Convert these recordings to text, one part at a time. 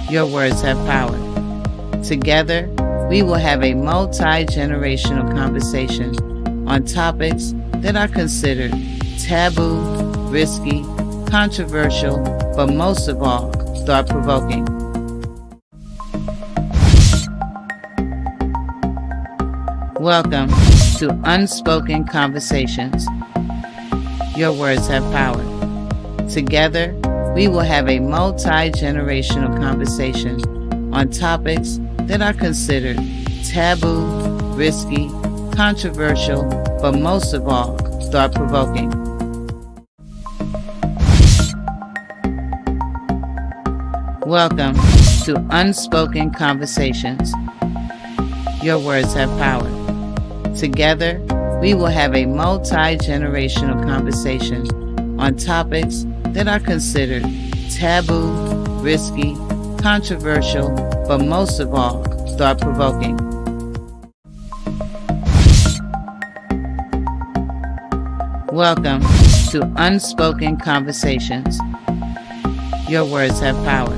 Your words have power. Together, we will have a multi-generational conversation on topics that are considered taboo, risky, controversial, but most of all, thought-provoking. Welcome to Unspoken Conversations. Your words have power. Together, we will have a multi-generational conversation on topics that are considered taboo, risky, controversial, but most of all, thought-provoking. Welcome to Unspoken Conversations. Your words have power. Together, we will have a multi-generational conversation on topics that are considered taboo, risky, controversial, but most of all, thought-provoking. Welcome to Unspoken Conversations. Your words have power.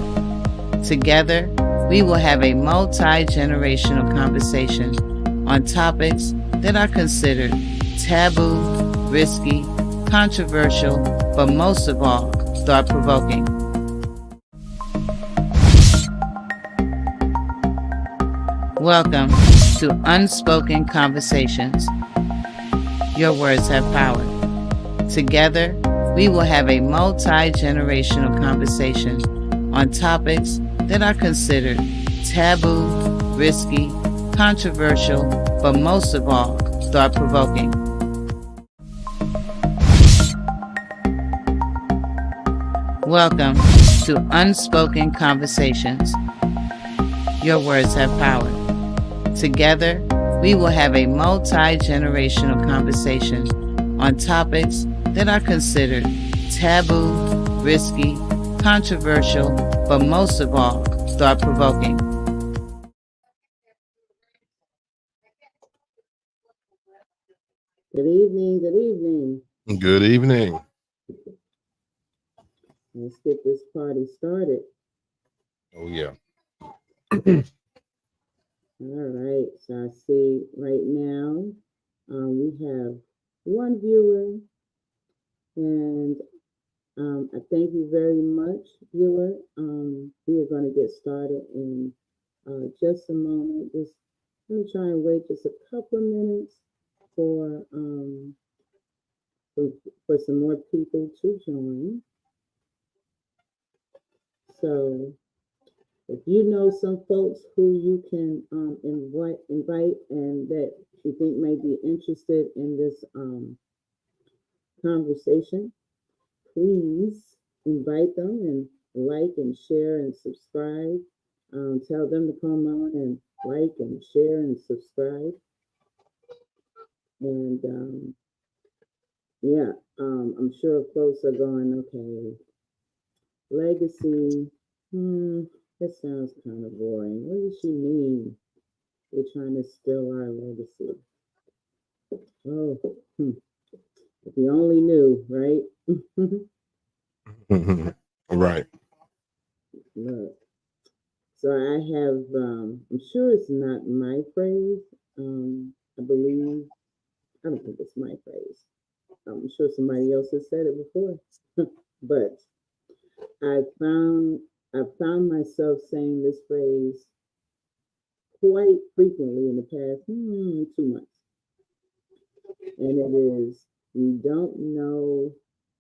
Together, we will have a multi-generational conversation on topics that are considered taboo, risky, controversial, but most of all, thought-provoking. Welcome to Unspoken Conversations. Your words have power. Together, we will have a multi-generational conversation on topics that are considered taboo, risky, controversial, but most of all, thought-provoking. Welcome to Unspoken Conversations. Your words have power. Together, we will have a multi-generational conversation on topics that are considered taboo, risky, controversial, but most of all, thought-provoking. Good evening, good evening. Good evening. Let's get this party started. Oh, yeah. All right, so I see right now we have one viewer, and I thank you very much, viewer. We are going to get started in just a moment. Just let me try and wait just a couple of minutes for some more people to join. So if you know some folks who you can invite and that you think may be interested in this conversation, please invite them and like and share and subscribe. Tell them to come on and like and share and subscribe. And I'm sure folks are going, okay, legacy, that sounds kind of boring. What does she mean? We're trying to steal our legacy. Oh, if you only knew, right? Right. Look, so I have, I'm sure it's not my phrase. I don't think it's my phrase. I'm sure somebody else has said it before, but I found myself saying this phrase quite frequently in the past 2 months. And it is, you don't know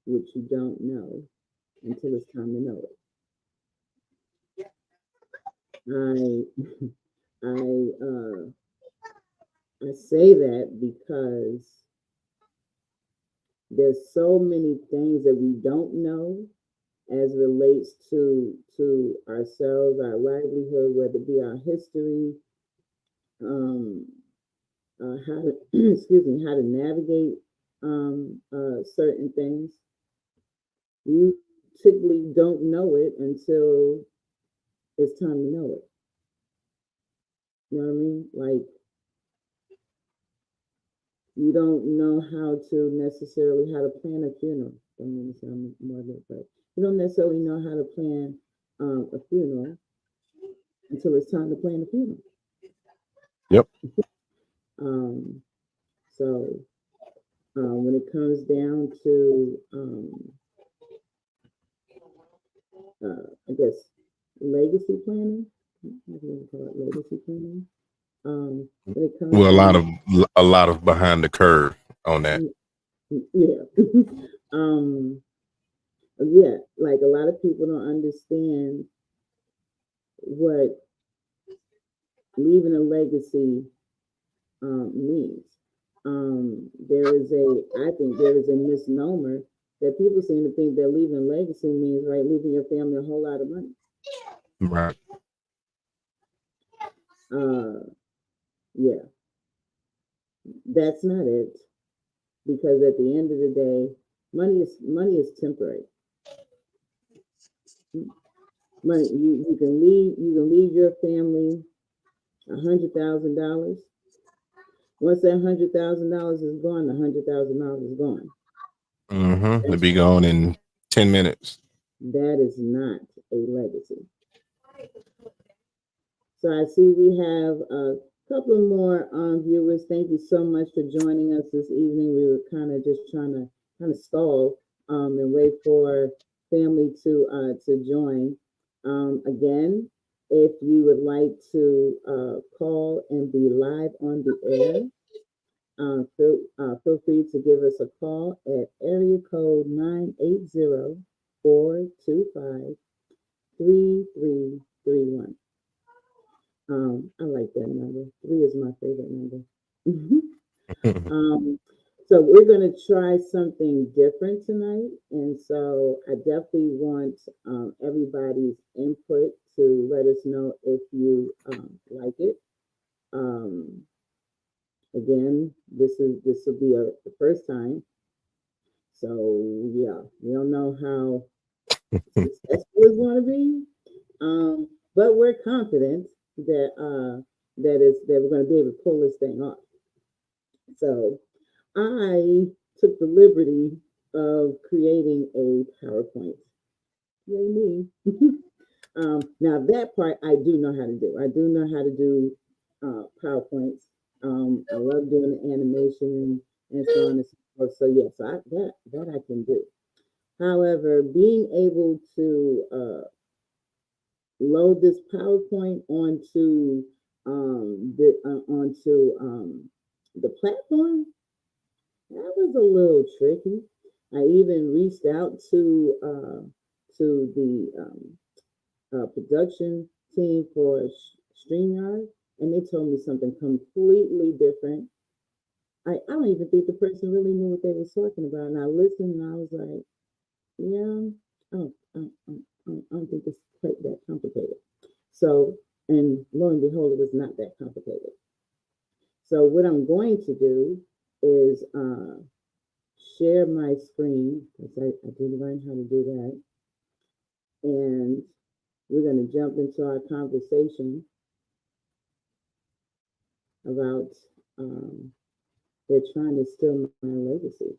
what you don't know until it's time to know it. I say that because there's so many things that we don't know as relates to ourselves, our livelihood, whether it be our history, how to how to navigate certain things. You typically don't know it until it's time to know it. You know what I mean? Like, you don't know how to necessarily how to plan a funeral. I mean, sound more like, but you don't necessarily know how to plan a funeral until it's time to plan the funeral. Yep. So when it comes down to, I guess, legacy planning, how do you call it, legacy planning? When it comes Well, to a lot of behind the curve on that. yeah, yeah, like a lot of people don't understand what leaving a legacy means. I think there is a misnomer that people seem to think that leaving a legacy means, right, leaving your family a whole lot of money. Right. Yeah, that's not it. Because at the end of the day, money is temporary. Money you can leave your family $100,000. Once that $100,000 is gone, the $100,000 is gone. Mm-hmm. To be gone in 10 minutes. That is not a legacy. So I see we have a couple more viewers. Thank you so much for joining us this evening. We were kind of just trying to stall and wait for family to join. Again, if you would like to call and be live on the air, feel free to give us a call at area code 980-425-3331. I like that number. 3 is my favorite number. So we're going to try something different tonight. And so I definitely want everybody's input to let us know if you like it. Again, this will be the first time. So yeah, we don't know how successful it's going to be. But we're confident that we're going to be able to pull this thing off. So I took the liberty of creating a PowerPoint. Yay me! Now that part I do know how to do. I do know how to do PowerPoints. I love doing the animation and so on and so forth. So yes, that I can do. However, being able to load this PowerPoint onto the platform, that was a little tricky. I even reached out to the production team for StreamYard, and they told me something completely different. I don't even think the person really knew what they were talking about. And I listened and I was like, yeah, I don't think it's quite that complicated. So, and lo and behold, it was not that complicated. So what I'm going to do is share my screen, because I did learn how to do that. And we're going to jump into our conversation about they're trying to steal my legacy.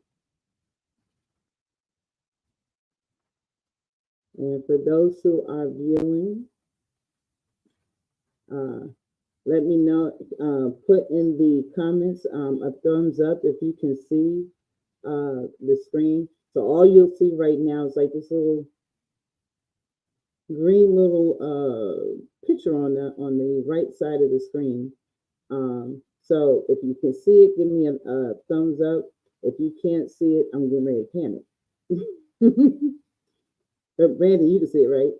And for those who are viewing, let me know, put in the comments a thumbs up if you can see the screen. So all you'll see right now is like this little green picture on the right side of the screen. So if you can see it, give me a thumbs up. If you can't see it, I'm getting ready to panic. But Brandon, you can see it, right?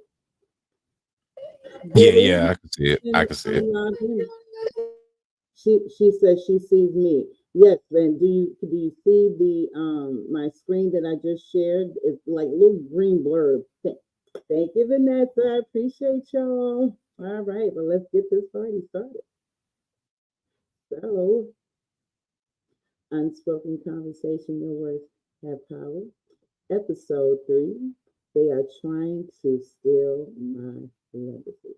Yeah, I can see it. I can see it. She says she sees me. Yes, Ben. Do you see the my screen that I just shared? It's like a little green blurb. Thank you, Vanessa. I appreciate y'all. All right, well, let's get this party started. So, Unspoken Conversation, Your Words Have Power. Episode 3. They are trying to steal my legacy.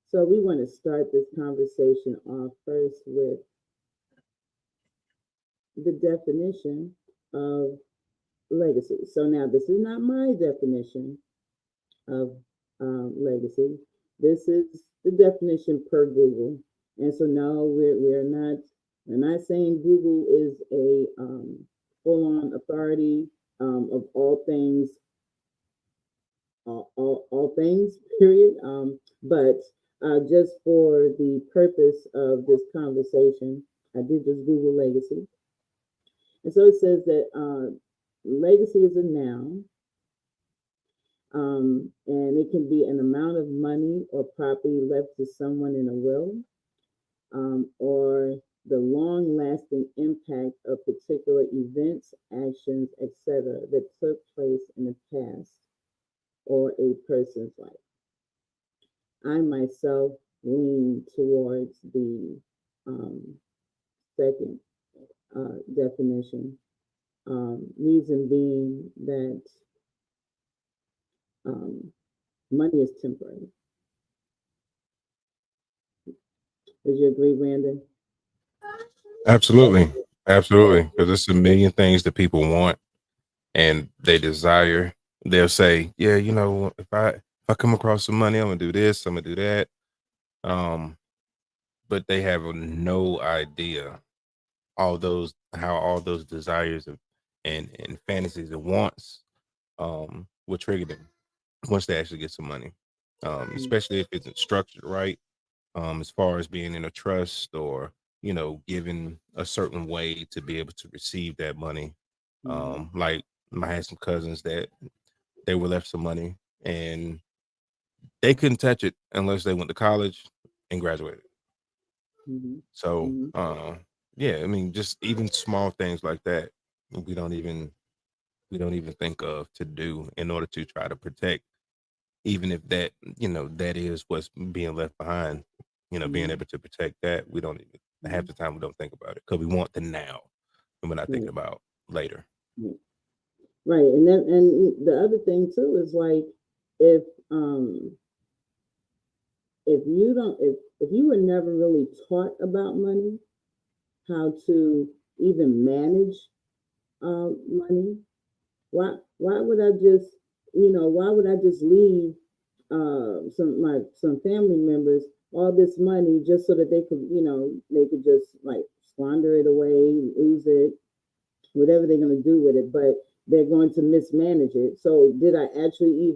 So we want to start this conversation off first with the definition of legacy. So now this is not my definition of legacy. This is the definition per Google. And so no, we're not saying Google is a full-on authority of all things, all things, period. But just for the purpose of this conversation, I did just Google legacy. And so it says that legacy is a noun, and it can be an amount of money or property left to someone in a will, or the long-lasting impact of particular events, actions, etc., that took place in the past or a person's life. I myself lean towards the second definition. Reason being that money is temporary. Would you agree, Brandon? Absolutely. Absolutely. Because there's a million things that people want and they desire. They'll say, yeah, if I come across some money, I'm gonna do this, I'm gonna do that. But they have no idea how all those desires and fantasies and wants will trigger them once they actually get some money. Especially if it's structured right, as far as being in a trust or given a certain way to be able to receive that money. Like I had some cousins that they were left some money and they couldn't touch it unless they went to college and graduated. So yeah, I mean, just even small things like that we don't even think of to do in order to try to protect, even if that that is what's being left behind. Being able to protect that, we don't even half the time we don't think about it because we want the now and we're not thinking about later. Right, and the other thing too is like if if you were never really taught about money, how to even manage money, why would I just leave some family members all this money just so that they could just like squander it away, lose it, whatever they're going to do with it, but they're going to mismanage it. So did I actually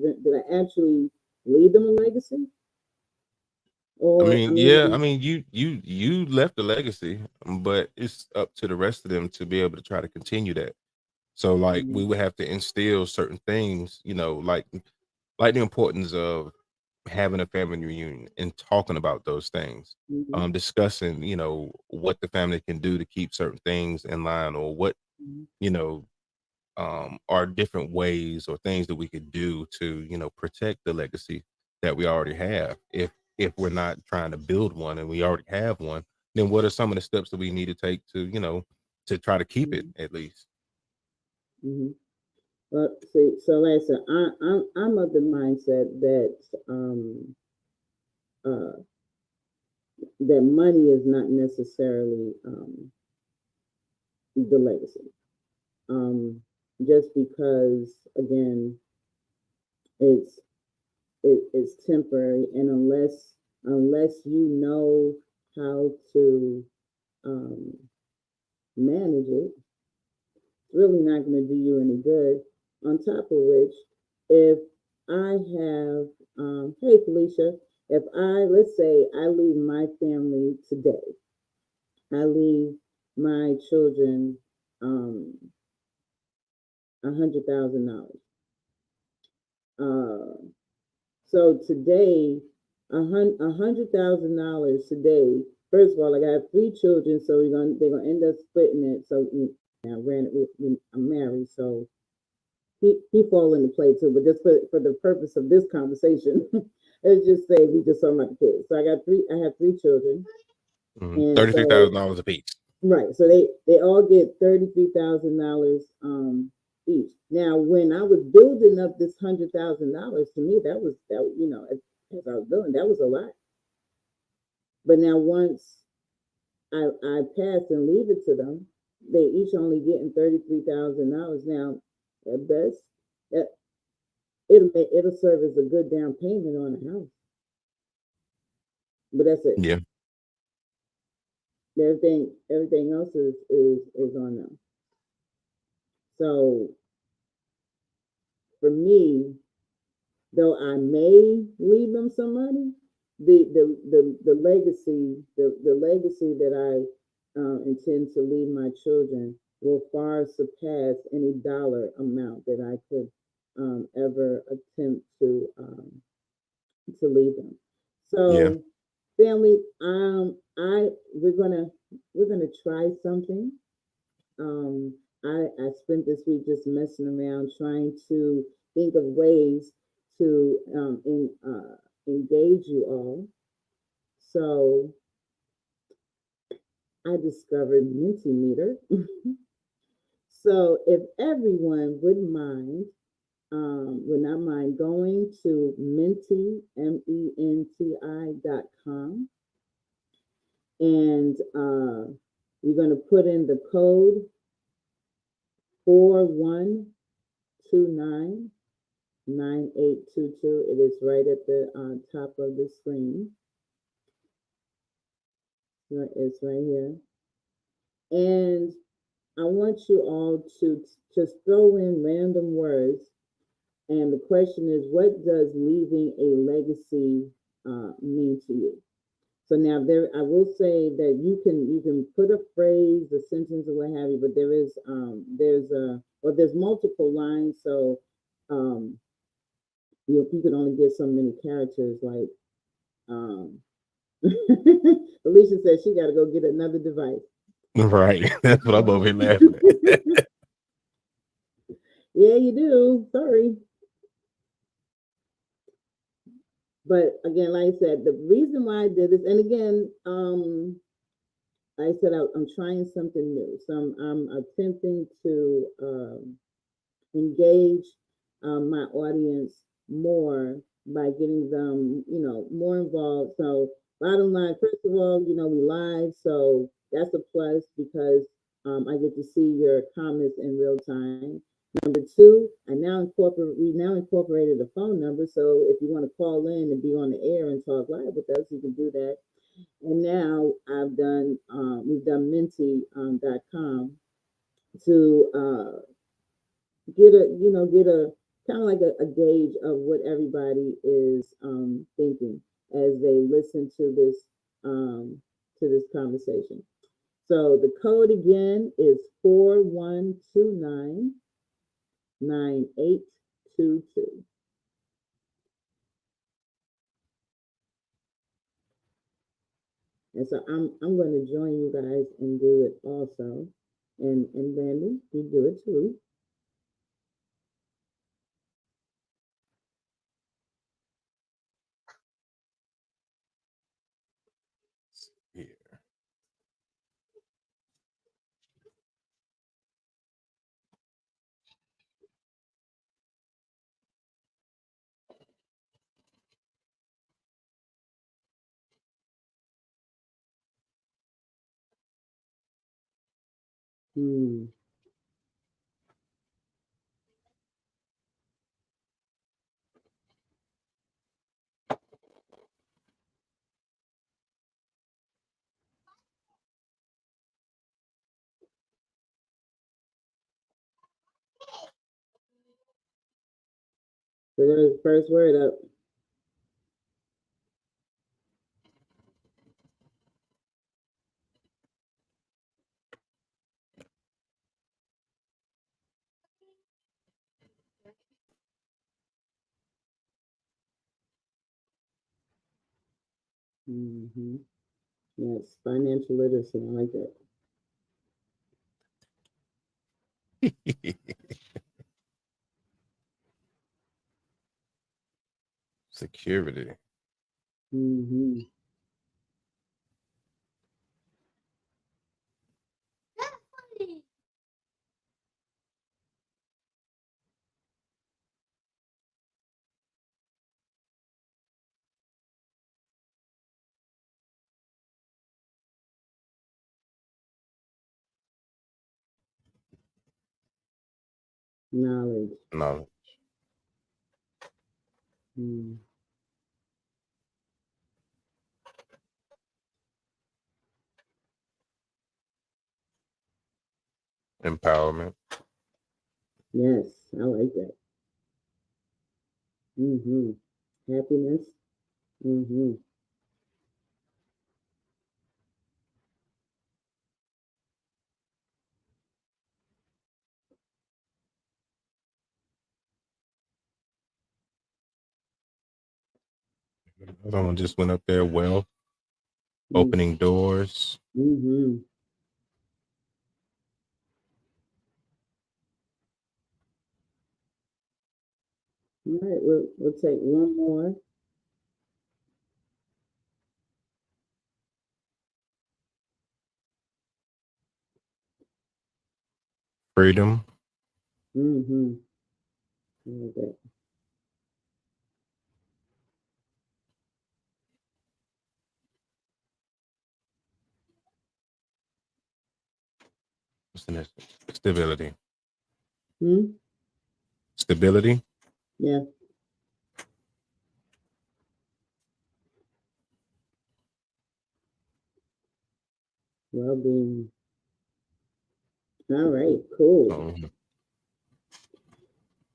leave them a legacy? Or You left a legacy, but it's up to the rest of them to be able to try to continue that. So like we would have to instill certain things, like the importance of having a family reunion and talking about those things, discussing, what the family can do to keep certain things in line, or what, are different ways or things that we could do to, protect the legacy that we already have. If we're not trying to build one and we already have one, then what are some of the steps that we need to take to, to try to keep it at least? Well, see, so like I said, I'm of the mindset that that money is not necessarily the legacy. Just because again, it's temporary, and unless you know how to manage it, it's really not going to do you any good. On top of which, if I have, hey Felicia, if let's say I leave my family today, I leave my children $100,000. So today, $100,000 today. First of all, like I have 3 children, so they're gonna end up splitting it. So I'm married, so he fall into play too. But just for the purpose of this conversation, let's just say we just talking about the kids. So I have 3 children, and $33,000 a piece. Right. So they all get $33,000 each. Now, when I was building up this $100,000, to me that as I was building, that was a lot. But now once I pass and leave it to them, they each only getting $33,000. Now, at best, that it'll serve as a good down payment on a house. But that's it. Yeah. Everything else is on them. So for me, though I may leave them some money, the legacy that I intend to leave my children will far surpass any dollar amount that I could ever attempt to leave them. Yeah. So, family, I we're gonna try something. I spent this week just messing around trying to think of ways to engage you all. So I discovered Mentimeter. So if everyone would not mind going to menti.com, and you're going to put in the code 41299822. It is right at the top of the screen. It's right here. And I want you all to just throw in random words. And the question is, what does leaving a legacy mean to you? So now I will say that you can put a phrase, a sentence, or what have you, but there's multiple lines. So you can only get so many characters. Like Alicia said, she got to go get another device. Right. That's what I'm over here laughing at. Yeah, you do. Sorry. But again, like I said, the reason why I did this, and again, like I said, I'm trying something new. So I'm attempting to engage my audience more by getting them, more involved. So bottom line, first of all, we live, so that's a plus because I get to see your comments in real time. Number two, we now incorporated a phone number, so if you want to call in and be on the air and talk live with us, you can do that. And now we've done menti.com to get a kind of like a gauge of what everybody is thinking as they listen to this conversation. So the code again is 41299822. And so I'm going to join you guys and do it also. And Randy, you do it too. Here. Hmm. So there's the first word up. Mm-hmm. Yes, financial literacy. I like that. Security. Mm-hmm. Knowledge. Knowledge. Mm. Empowerment. Yes, I like that. Mm-hmm. Happiness. Mm-hmm. Someone just went up there. Wealth, opening doors. Mm-hmm. All right, we'll take one more. Freedom. Mm-hmm. I like that. What's the next? Stability. Hmm? Stability. Yeah. Well-being. All right, cool. Um,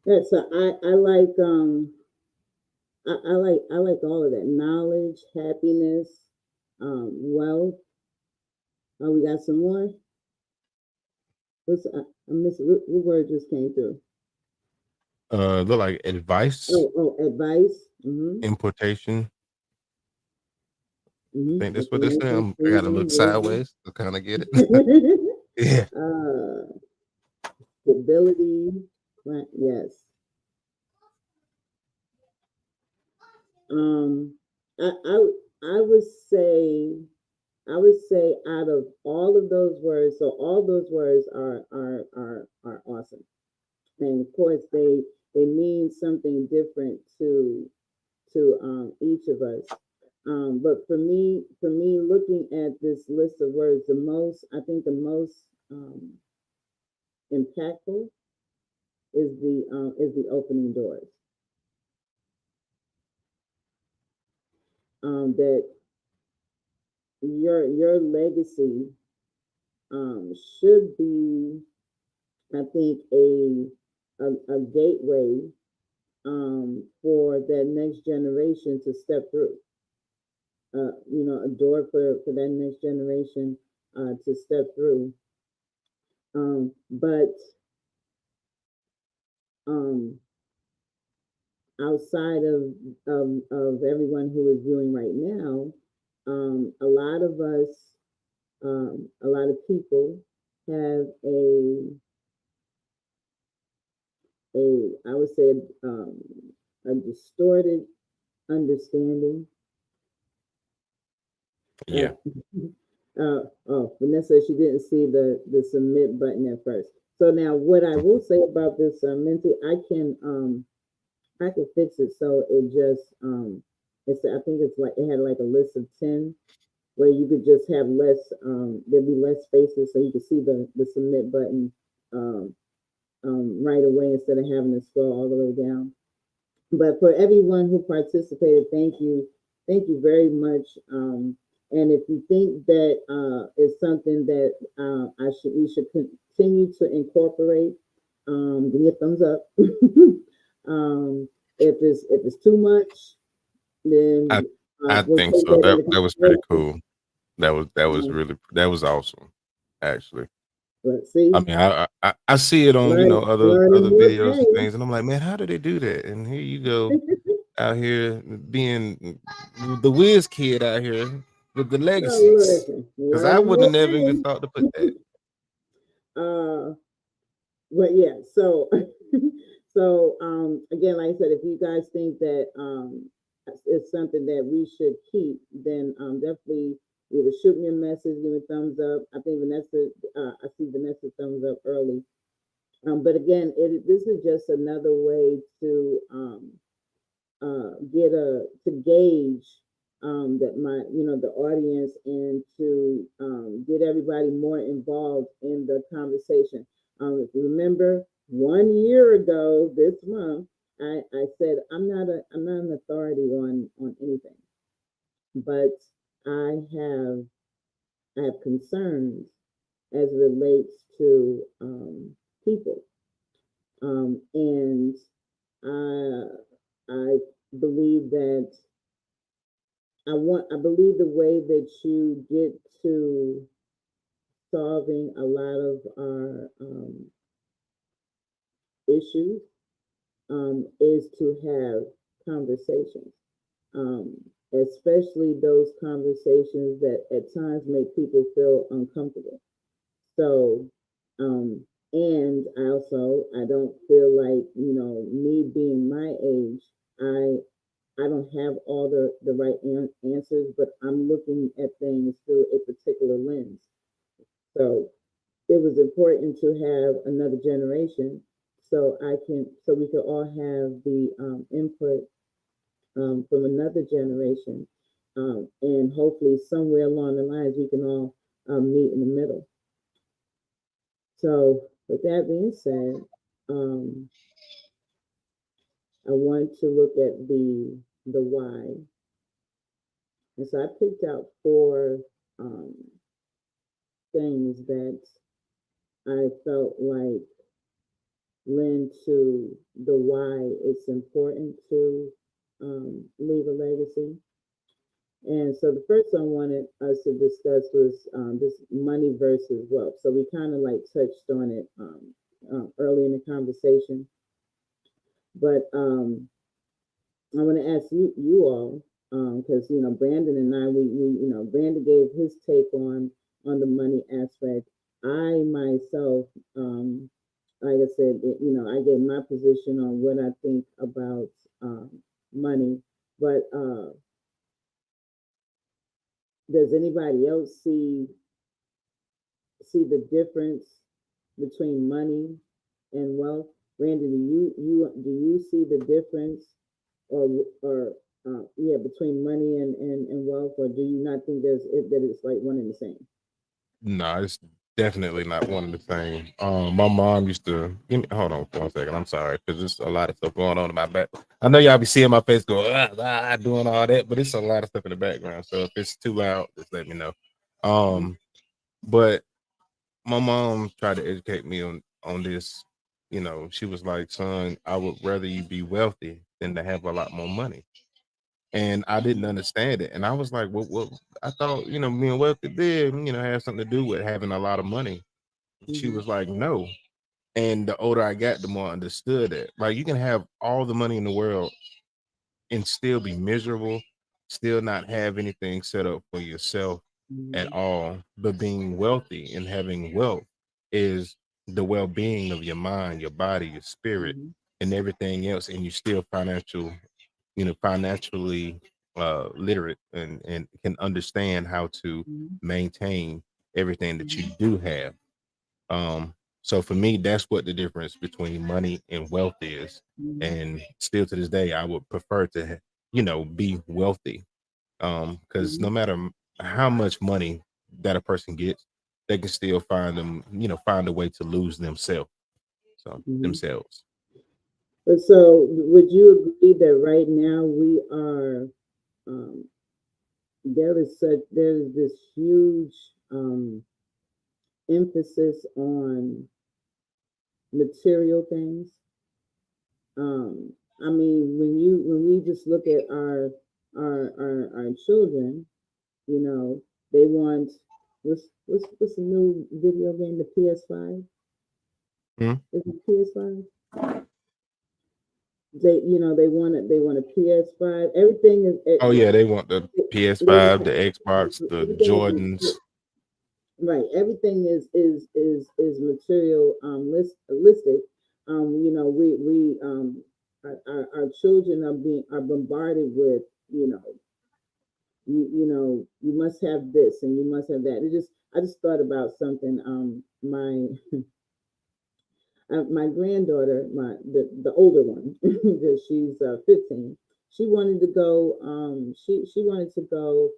Yeah, so I like all of that. Knowledge, happiness, wealth. Oh, we got some more. I missed what word just came through. look like advice, Oh, advice. Mm-hmm. importation. I think Mm-hmm. that's what they're Information, saying. I got to freedom, look wisdom. sideways to kind of get it. Yeah. uh, stability. Right, yes. Um, I, I, I would say, I would say, out of all of those words, so all those words are awesome, and of course they mean something different to each of us. But for me, looking at this list of words, I think the most impactful is the opening doors. That your legacy should be, I think, a gateway for that next generation to step through. A door for that next generation to step through. But um, outside of everyone who is viewing right now, a lot of us, a lot of people have I would say, a distorted understanding. Yeah. Uh, oh, Vanessa, she didn't see the submit button at first. So now, what I will say about this Menti, I can fix it so it just I think it's like it had like a list of 10 where you could just have less there'd be less spaces so you could see the submit button um, right away instead of having to scroll all the way down. But for everyone who participated, thank you very much. And if you think that is something that we should continue to incorporate, give me a thumbs up. If it's too much, I then I we'll think take so. that That into that was pretty consideration. cool. Um, That was awesome. Actually. but I see, mean, I see it on other learning more videos and things. things, and I'm like, man, how do they do that? And here you go out here being the whiz kid out here with the So legacies, listen, because I learning wouldn't more have never even things. thought to put that. Uh, but yeah, so so again, like I said, if you guys think that it's something that we should keep, then definitely either shoot me a message, give me a thumbs up. I think Vanessa, I see Vanessa thumbs up early. But again, this is just another way to to gauge that the audience, and to get everybody more involved in the conversation. If you remember, 1 year ago this month, I said I'm not an authority on anything, but I have I have concerns as it relates to that I believe the way that you get to solving a lot of our issues is to have conversations, especially those conversations that at times make people feel uncomfortable. So, and I don't feel like, me being my age, I don't have all the right answers, but I'm looking at things through a particular lens. So it was important to have another generation so we could all have the input from another generation, and hopefully somewhere along the lines we can all meet in the middle. So with that being said, um, I want to look at the why, and so I picked out four um, things that I felt like lend to the why it's important to leave a legacy. And so the first one I wanted us to discuss was this money versus wealth. So we kind of like touched on it early in the conversation, but I want to ask you all because Brandon and I we Brandon gave his take on the money aspect. I myself, like I said, I gave my position on what I think about money, but does anybody else see the difference between money and wealth? Randy, do you see the difference or yeah, between money and wealth, or do you not think that it's like one and the same? No, it's definitely not one of the same. My mom used to hold on for 1 second. I'm sorry because there's a lot of stuff going on in my back. I know y'all be seeing my face go doing all that, but it's a lot of stuff in the background. So if it's too loud, just let me know. But my mom tried to educate me on this. She was like, "Son, I would rather you be wealthy than to have a lot more money." And I didn't understand it. And I was like, well, I thought, being wealthy did, have something to do with having a lot of money. She Mm-hmm. was like, no. And the older I got, the more I understood it. Like you can have all the money in the world and still be miserable, still not have anything set up for yourself at Mm-hmm. all. But being wealthy and having wealth is the well-being of your mind, your body, your spirit, Mm-hmm. and everything else. And you still financially literate and can understand how to Mm-hmm. maintain everything that you do have. So for me, that's what the difference between money and wealth is. Mm-hmm. And still to this day, I would prefer to, be wealthy. Because no Mm-hmm. matter how much money that a person gets, they can still find a way to lose themselves. So Mm-hmm. themselves. But so, would you agree that right now we are um, there is this huge emphasis on material things? I mean, when we just look at our children, you know, they want what's the new video game, the PS5? Mhm. Is it PS5? They want a PS5. Everything is Oh yeah, they want the they PS5, want the Xbox, the everything is Jordans. right. Everything is material listed. We our children are bombarded with you must have this and you must have that. I just thought about something. My granddaughter, the older one, because she's 15. She wanted to go. She wanted to go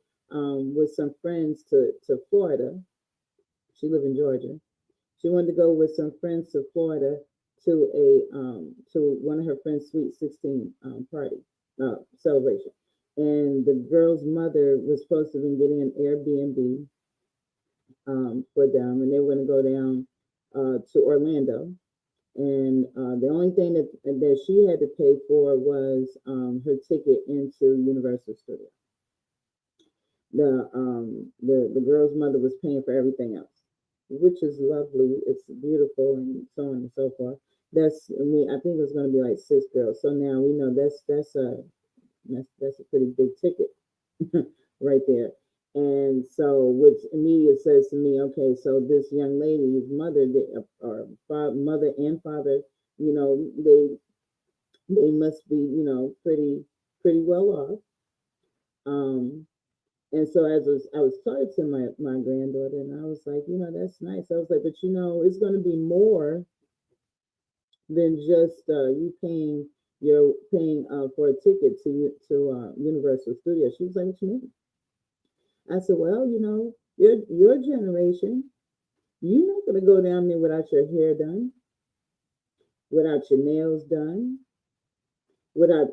with some friends to Florida. She lived in Georgia. She wanted to go with some friends to Florida to one of her friends' sweet 16 party celebration. And the girl's mother was supposed to be getting an Airbnb for them, and they were going to go down to Orlando. And the only thing that she had to pay for was her ticket into Universal Studios. The girl's mother was paying for everything else, which is lovely. It's beautiful and so on and so forth. I think it's going to be like 6 girls. So now we know that's a pretty big ticket right there. And so, which immediately says to me, okay, so this young lady's mother, or mother and father, they must be, pretty well off. Um, and so I was talking to my granddaughter, and I was like, that's nice. I was like, but it's going to be more than just you paying you're paying for a ticket to Universal Studios. She was like, what you mean? I said, well, your generation, you're not going to go down there without your hair done, without your nails done, without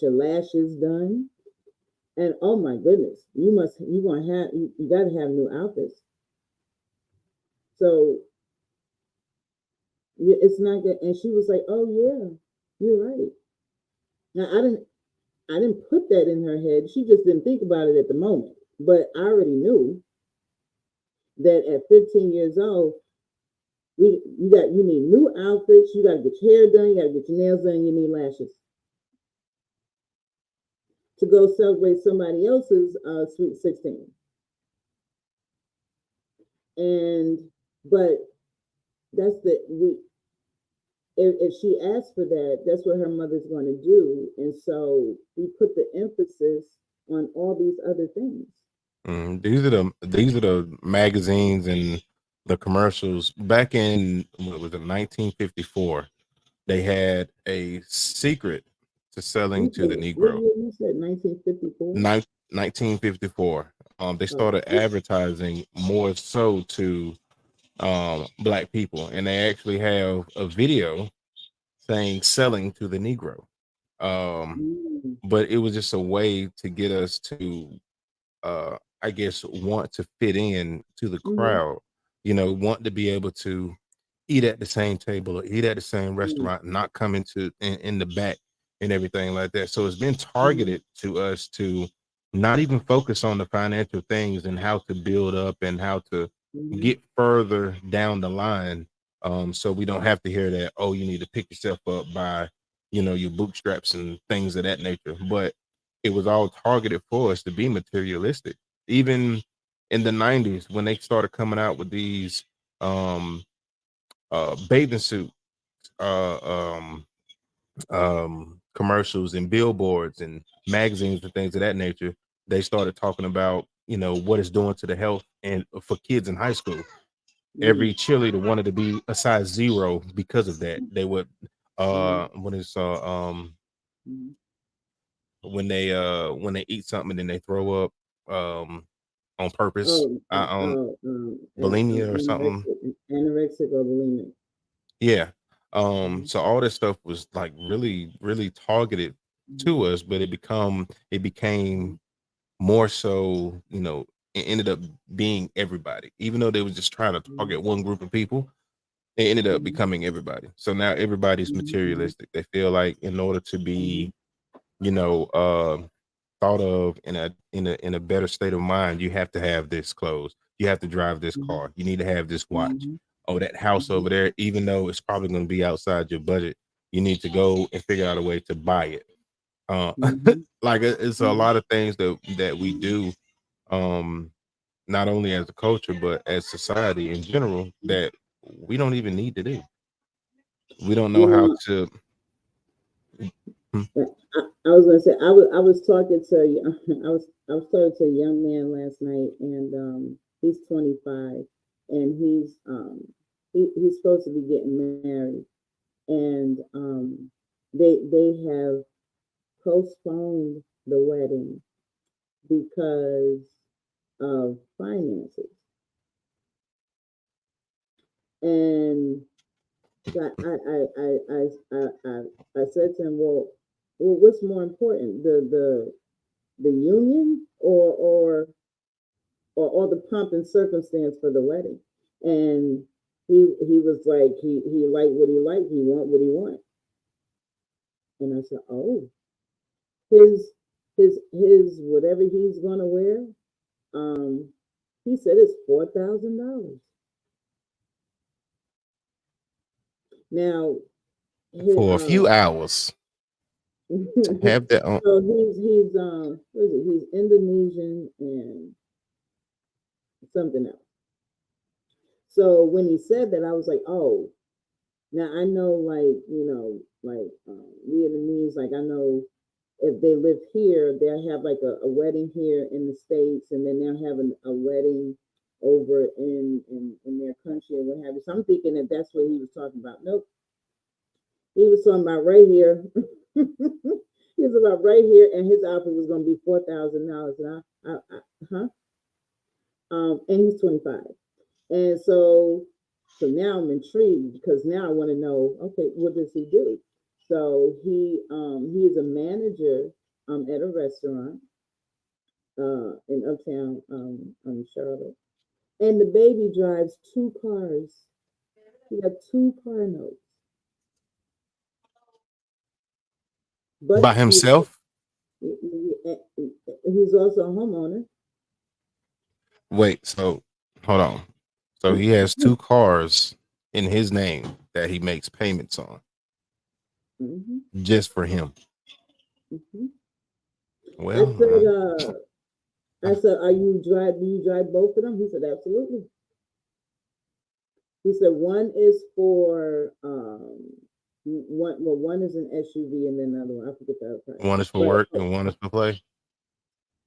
your lashes done. And oh my goodness, you got to have new outfits. So it's not good. And she was like, oh yeah, you're right. Now I didn't put that in her head. She just didn't think about it at the moment. But I already knew that at 15 years old, you need new outfits, you gotta get your hair done, you gotta get your nails done, you need lashes. To go celebrate somebody else's sweet 16. And but that's the we if she asks for that, that's what her mother's going to do. And so we put the emphasis on all these other things. These are the magazines and the commercials back in, what was it, 1954. They had a secret to selling to the What Negro. year you said? 1954. 1954. They Oh, started advertising more so to black people, and they actually have a video saying selling to the Negro. mm, But it was just a way to get us to I guess want to fit in to the mm-hmm, crowd, want to be able to eat at the same table or eat at the same restaurant, not come in the back and everything like that. So it's been mm-hmm, targeted to us to not even focus on the financial things and how to build up and how to mm-hmm, get further down the line. So we don't have to hear that, oh, you need to pick yourself up by, your bootstraps and things of that nature. But it was all targeted for us to be materialistic. Even in the 90s, when they started coming out with these um bathing suit uh um commercials and billboards and magazines and things of that nature, they started talking about, what it's doing to the health and for kids in high school. mm-hmm, Every cheerleader wanted to be a size 0 because of that. They would mm-hmm, when it's mm-hmm. when they eat something and then they throw up on purpose, Oh, on bulimia or something. anorexic or bulimic. Yeah. Mm-hmm, So all this stuff was like really, really targeted to us, but it became more so, it ended up being everybody. Even though they was just trying to mm-hmm, target one group of people, it ended up mm-hmm, becoming everybody. So now everybody's mm-hmm, materialistic. They feel like in order to mm-hmm, be, you know, thought of in a better state of mind, you have to have this clothes. You have to drive this mm-hmm, car. You need to have this watch. mm-hmm, Oh, that house mm-hmm, over there, even though it's probably going to be outside your budget, you need to go and figure out a way to buy it. Uh, mm-hmm, like it's a lot of things that we do, um, not only as a culture but as society in general that we don't even need to do. We don't know you how know, to. Hmm. I was gonna say I was talking to I was talking to a young man last night, and he's 25, and he's supposed to be getting married, and they have postponed the wedding because of finances, and so I said to him, well, what's more important, the union or all the pomp and circumstance for the wedding? And he was like he liked what he liked, he want what he want. And I said, oh, his whatever he's gonna wear, um, he said it's $4,000. Now, his, For a few hours to have that on. so he's what is it? He's Indonesian and something else. So when he said that, I was like, oh, now I know, like, like Vietnamese, like I know if they live here, they'll have like a wedding here in the States, and then they'll have a wedding over in their country or what have you. So I'm thinking that that's what he was talking about. Nope. He was talking about right here. He was about right here, and his outfit was going to be $4,000. And huh? And he's 25. And so now I'm intrigued because now I want to know, okay, what does he do? So he is a manager at a restaurant in Uptown Charlotte. And the baby drives 2 cars. He got 2 car notes. But By himself? he's also a homeowner. Wait, so hold on. So he has 2 cars in his name that he makes payments on just for him. Well, I said, do you drive both of them? He said, absolutely. He said one is for one is an SUV and then another one, I forget the other. one is for work and one is for play.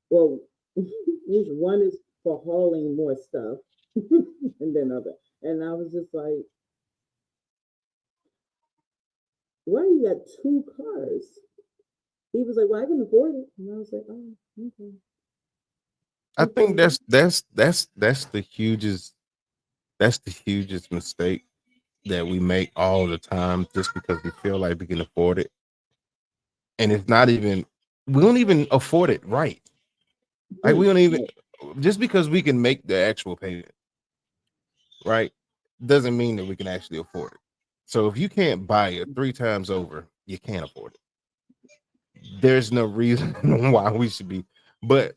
Well, one is for hauling more stuff and then other. And I was just like, why you got 2 cars? He was like, well, I can afford it. And I was like, oh, okay. I think that's the hugest mistake that we make all the time just because we feel like we can afford it. And it's not even, we don't even afford it right. Like we don't even, just because we can make the actual payment, right, doesn't mean that we can actually afford it. So if you can't buy it 3 times over, you can't afford it. There's no reason why we should be. But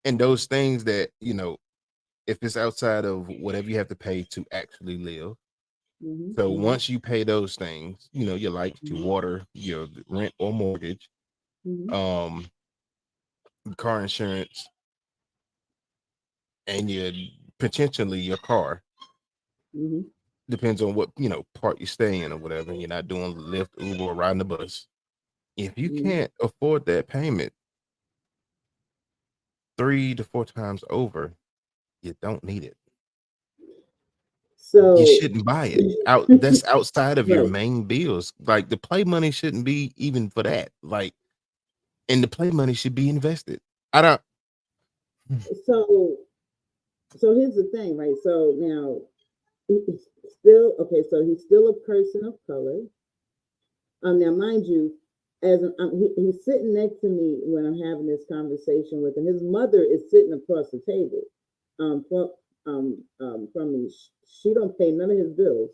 in those things that, if it's outside of whatever you have to pay to actually live. So once you pay those things, your light, your water, your rent or mortgage, car insurance, and potentially your car. Depends on what part you stay in or whatever. You're not doing Lyft, Uber, or riding the bus. If you can't afford that payment 3 to 4 times over, you don't need it. So you shouldn't buy it. That's outside of your main bills. Like the play money shouldn't be even for that. Like, and the play money should be invested. I don't. So here's the thing, right? So now he's still okay. So he's still a person of color. Now, mind you, as he's sitting next to me when I'm having this conversation with him. His mother is sitting across the table. From me, she don't pay none of his bills.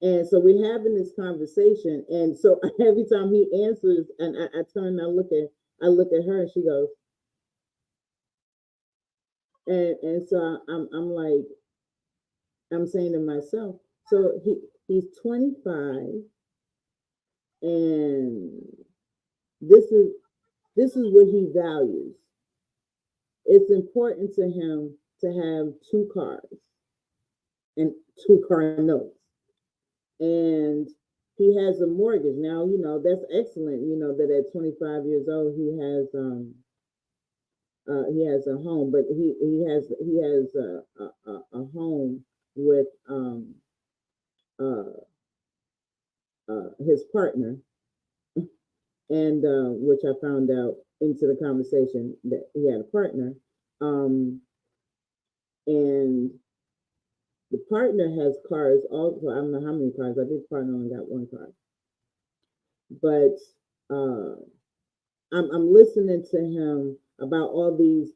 And so we're having this conversation, and so every time he answers, and I turn and I look at her, and she goes, and so I'm like, I'm saying to myself, so he's 25, and this is what he values. It's important to him to have 2 cars and 2 car notes. And he has a mortgage. Now, that's excellent, that at 25 years old he has a home, but he has a home with his partner, and which I found out into the conversation that he had a partner, and the partner has cars also. I don't know how many cars. I think the partner only got 1 car, but I'm listening to him about all these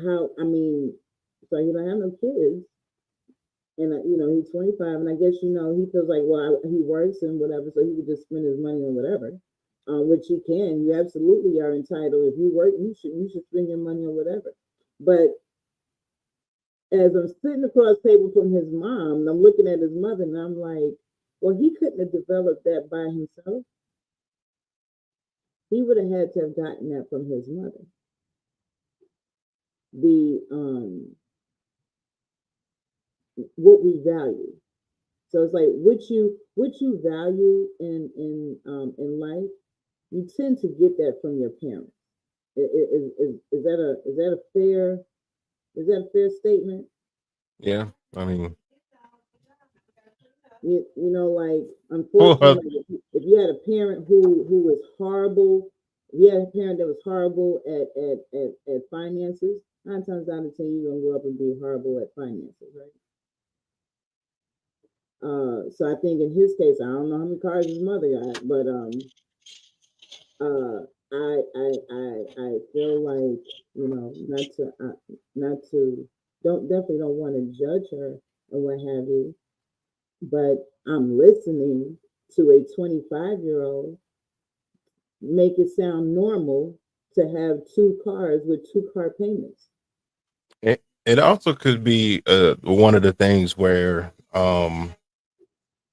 how, I mean, so he don't have no kids, And he's 25, and I guess he feels like, well, he works and whatever, so he could just spend his money on whatever, which he can. You absolutely are entitled. If you work, you should spend your money on whatever. But as I'm sitting across the table from his mom, and I'm looking at his mother, and I'm like, well, he couldn't have developed that by himself. He would have had to have gotten that from his mother. The what we value. So it's like what you value in life, you tend to get that from your parents. Is that a fair statement? Yeah, I mean, Like, well, unfortunately, like, if you had a parent who was horrible, if you had a parent that was horrible at finances, 9 times out of 10 you're gonna grow up and be horrible at finances, right? So I think in his case, I don't know how many cars his mother got, but uh, I feel like, not to don't want to judge her and what have you, but I'm listening to a 25-year-old make it sound normal to have two cars with two car payments. it also could be one of the things where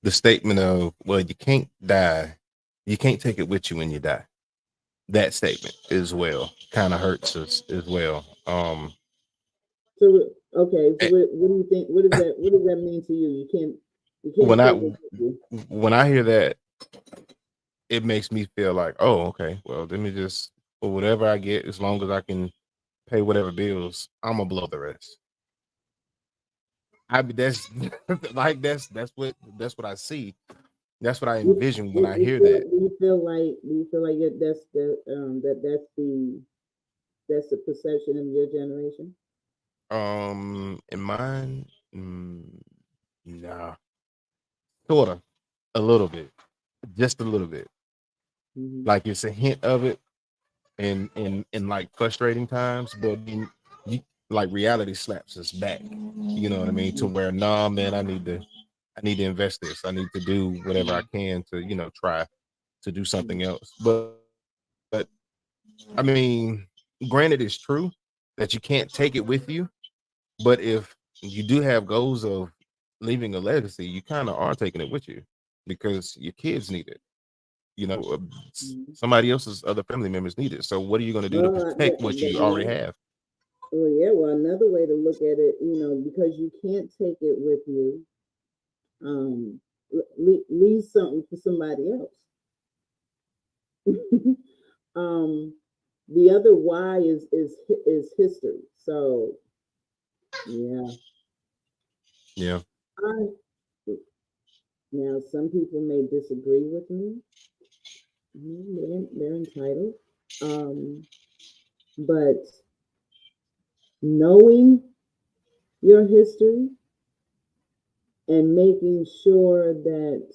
the statement of, well, you can't die, you can't take it with you when you die. That statement as well kind of hurts us as well. So okay, so eh, what do you think? What does that mean to you? You can't when I take it with you. when I hear that, it makes me feel like, oh, okay, well, let me just, for whatever I get, as long as I can pay whatever bills, I'm gonna blow the rest. I mean, that's like that's what I see. That's what I You, envision when you, I you hear feel that. do you feel like that's the perception of your generation? In mine, nah, sorta, a little bit, just a little bit. Hmm. Like it's a hint of it, in like frustrating times, but then you, like reality slaps us back. You know what I mean? To where, nah, man, I need to invest this. I need to do whatever I can to, try to do something else. But I mean, granted, it's true that you can't take it with you. But if you do have goals of leaving a legacy, you kind of are taking it with you because your kids need it. Somebody else's other family members need it. So what are you going to do to Well, protect what you already have? well, yeah. Well, another way to look at it, because you can't take it with you, leave something for somebody else. um, the other why is history. So yeah, Yeah. I now some people may disagree with me. They're entitled. Um, but knowing your history and making sure that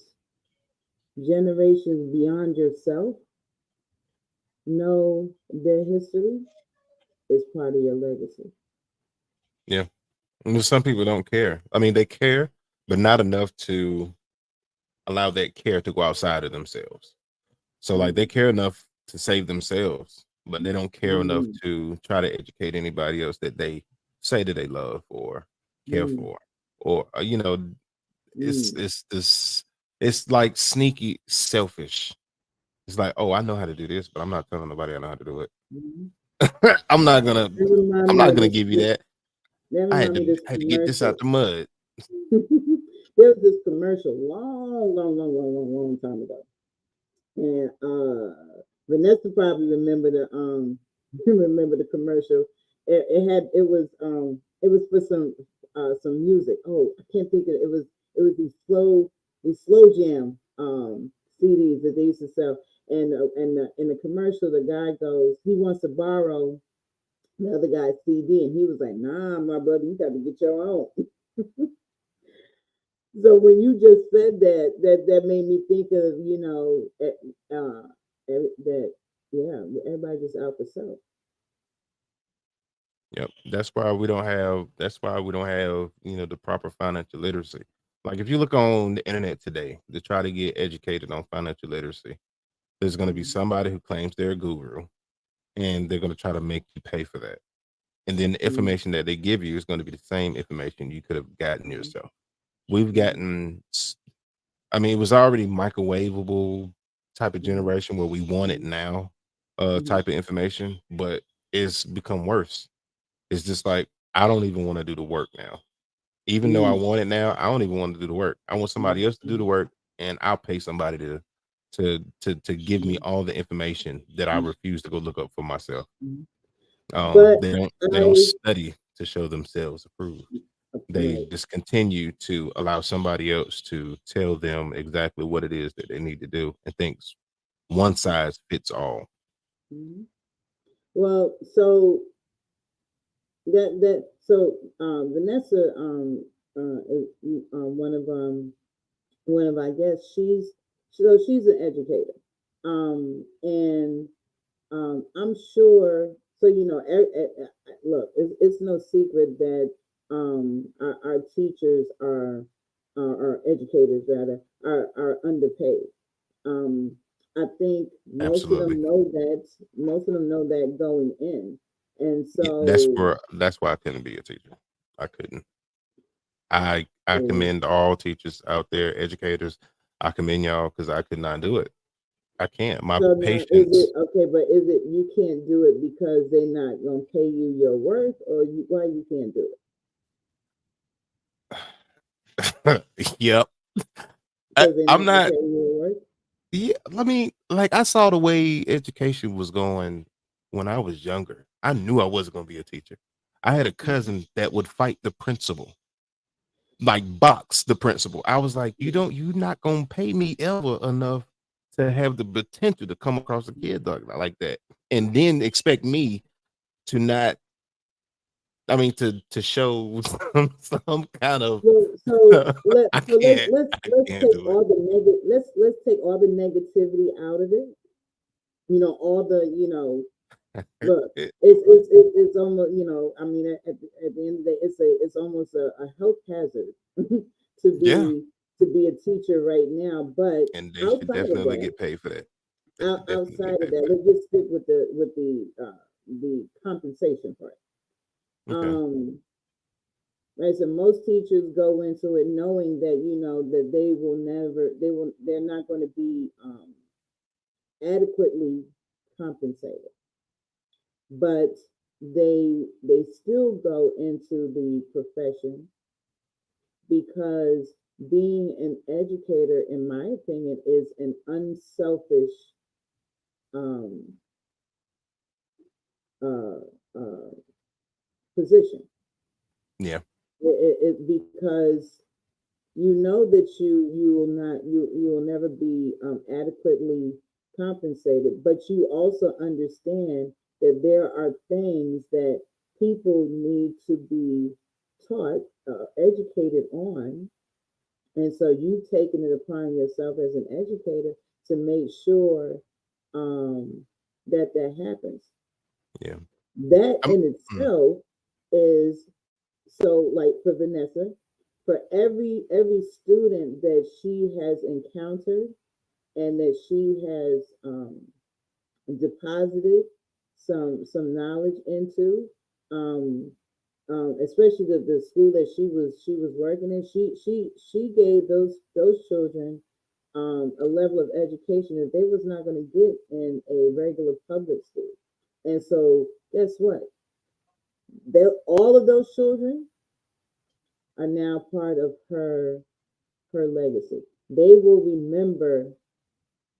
generations beyond yourself know their history is part of your legacy. Yeah. And some people don't care. I mean, they care, but not enough to allow that care to go outside of themselves. So like they Mm. care enough to save themselves, but they don't care enough Mm. to try to educate anybody else that they say that they love or care Mm. for. Or it's Mm. it's this it's like sneaky selfish. It's like, oh, I know how to do this, but I'm not telling nobody I know how to do it. Mm. I'm not gonna That remind I'm me not of gonna this. give you that. That I had remind me of to this I had to get this out commercial. the mud. There was this commercial long, long, long, long, long, long time ago, and Vanessa probably remember the remember the commercial. It was for some music. Oh, I can't think of it. It was these slow jam CDs that they used to sell. And in the commercial, the guy goes, he wants to borrow the other guy's CD, and he was like, "Nah, my brother, you got to get your own." So when you just said that, that made me think of, that, yeah, everybody just out for self. Yep. That's why we don't have, the proper financial literacy. Like if you look on the internet today to try to get educated on financial literacy, there's going to be Mhm. somebody who claims they're a guru and they're going to try to make you pay for that. And then the Mhm. information that they give you is going to be the same information you could have gotten Mhm. yourself. We've Mhm. gotten, I mean, it was already microwavable type of Mhm. generation where we want it Mhm. now, Mhm. type of information, but it's become worse. It's just like I don't even want to do the work now. Even though I Mhm. want it now, I don't even want to do the work. I want somebody Mhm. else to do Mhm. the work, and I'll pay somebody to give me Mhm. all the information that I refuse to go look up for myself. Mhm. Um, But they don't they don't I study to show themselves approved. They right. just continue to allow somebody else to tell them exactly what it is that they need to do and thinks one size fits all. Mhm. Well, so Vanessa is one of I guess she's an educator, and I'm sure. So look, it's no secret that our teachers our educators rather are underpaid. Um, I think most of Absolutely. them know that. Most of them know that going in, and Yeah, so that's why I couldn't be a teacher. I couldn't. I so commend all teachers out there, educators. I commend y'all because I could not do it. I can't. My so now is it patience. okay? But is it you can't do it because they're not gonna pay you your worth, or why you can't do it Yep. because they're I'm not gonna not. pay you your worth? Yeah, I mean, like I saw the way education was going when I was younger. I knew I wasn't going to be a teacher. I had a cousin that would fight the principal, like box the principal. I was like, you're not going to pay me ever enough to have the potential to come across a kid like that, and then expect me to not. I mean, to show some kind of. I can't. I Let's can't take do it. all the let's take all the negativity out of it. All the look, it's almost I mean at the end of the day, it's almost a health hazard Yeah, to be a teacher right now. But and they should outside of definitely that, get paid for that. They should definitely outside get of paid that, for let's just stick with the compensation part. that. Okay. Right, so most teachers go into it knowing that that they're not going to be adequately compensated, but they still go into the profession because being an educator, in my opinion, is an unselfish um, uh, uh, position. Yeah. Because you know that you will never be adequately compensated, but you also understand that there are things that people need to be taught, educated on, and so you've taken it upon yourself as an educator to make sure um, that happens. Yeah. That I'm in mm, itself is so, like for Vanessa, for every student that she has encountered and that she has deposited some knowledge into, um, especially the school that she was working in, she gave those children a level of education that they was not going to get in a regular public school. And so, guess what? All of those children are now part of her legacy. They will remember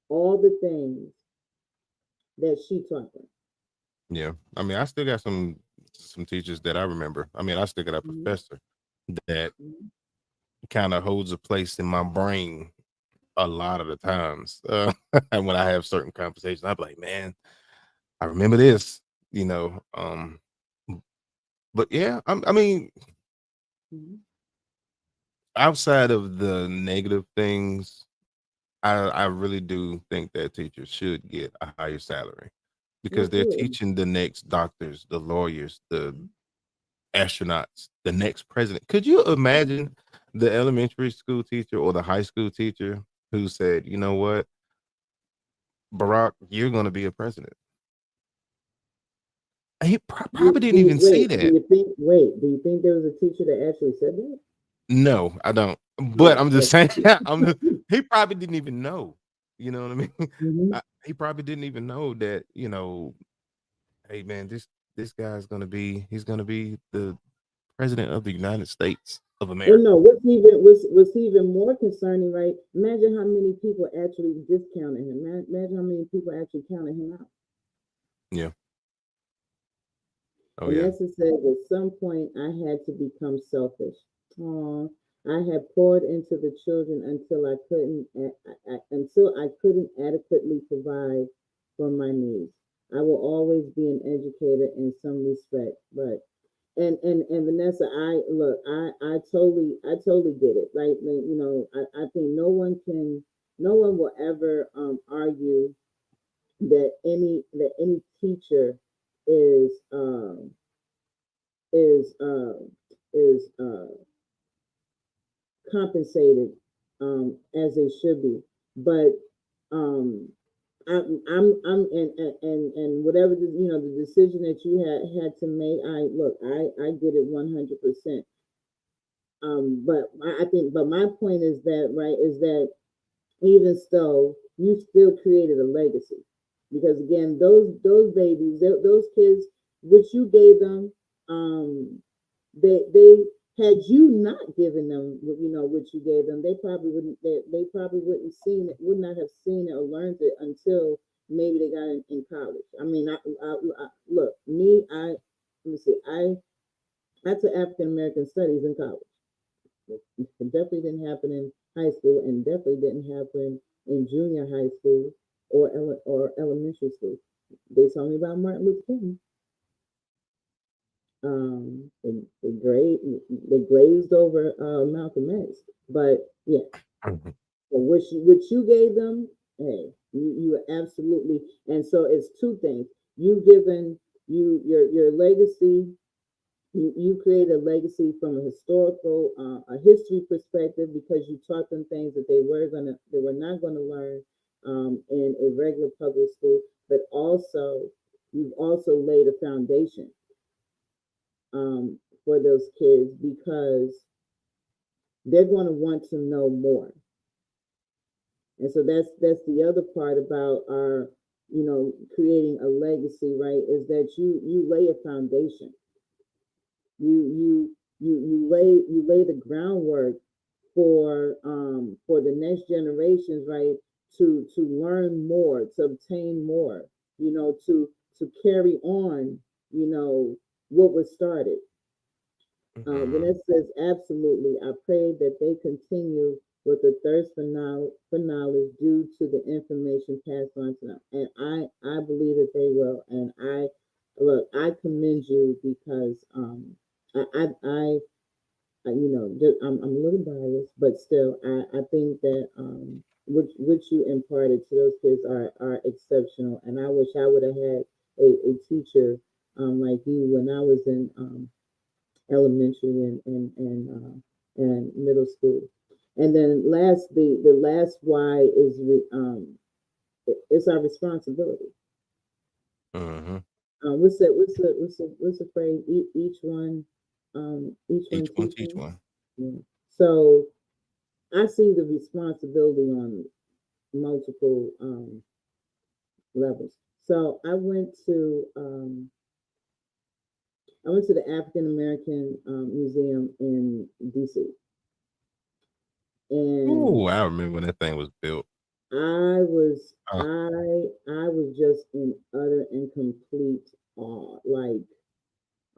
all the things that she taught them. yeah. I mean, I still got some teachers that I remember. I mean, I still got a Mm-hmm. professor that Mm-hmm. kind of holds a place in my brain a lot of the times. And when I have certain conversations, I'm like, man, I remember this, you know. But yeah, I mean, Mm-hmm. outside of the negative things, I really do think that teachers should get a higher salary because they're Absolutely. teaching the next doctors, the lawyers, the Mm-hmm. astronauts, the next president. Could you imagine the elementary school teacher or the high school teacher who said, you know what, Barack, you're going to be a president? He probably didn't even see that. Do you think there was a teacher that actually said that? No, I don't. But I'm just saying, he probably didn't even know. You know what I mean? Mm-hmm. He probably didn't even know that, you know, hey man, this guy's gonna be the president of the United States of America. Well, no. What's even more concerning, right? Imagine how many people actually discounted him. Imagine how many people actually counted him out. Yeah. Oh And yeah. Nessa says, at some point, I had to become selfish. Oh, I had poured into the children until I couldn't adequately provide for my needs. I will always be an educator in some respect, but and Vanessa, I totally get it. Right? You know, I think no one will ever argue that any teacher is is uh, is compensated as they should be. But um, I'm and whatever the decision that you had to make, I get it 100%. But but my point is that even so, you still created a legacy because again, those babies, those kids, which you gave them, they had you not given them, what you gave them, they probably would not have seen it or learned it until maybe they got in college. I mean, I look me, let me see, I took African American studies in college. It definitely didn't happen in high school, and definitely didn't happen in junior high school or elementary school. They told me about Martin Luther King. They glazed over Malcolm X, but yeah. Mhm. So what you gave them, hey, you absolutely. And so it's two things. You given your legacy. You create a legacy from a historical, a history perspective because you taught them things that they were not gonna learn in a regular public school. But also, you've also laid a foundation for those kids because they're going to want to know more. And so that's the other part about our, creating a legacy, right? Is that you lay a foundation. You lay the groundwork for the next generations, right? To learn more, to obtain more, to carry on, what was started. Mhm. Vanessa says, absolutely. I pray that they continue with the thirst for knowledge due to the information passed on to them. And I believe that they will. And I commend you because I'm a little biased, but still, I think that what you imparted to those kids are exceptional. And I wish I would have had a teacher like you when I was in elementary and middle school. And then the last why is it's our responsibility. Mhm. What's the phrase? Each one Each one teach teach one. one. Yeah. So I see the responsibility on multiple levels. So I went to the African American Museum in DC, and Oh, I remember when that thing was built. Uh, I was just in utter and complete awe, like,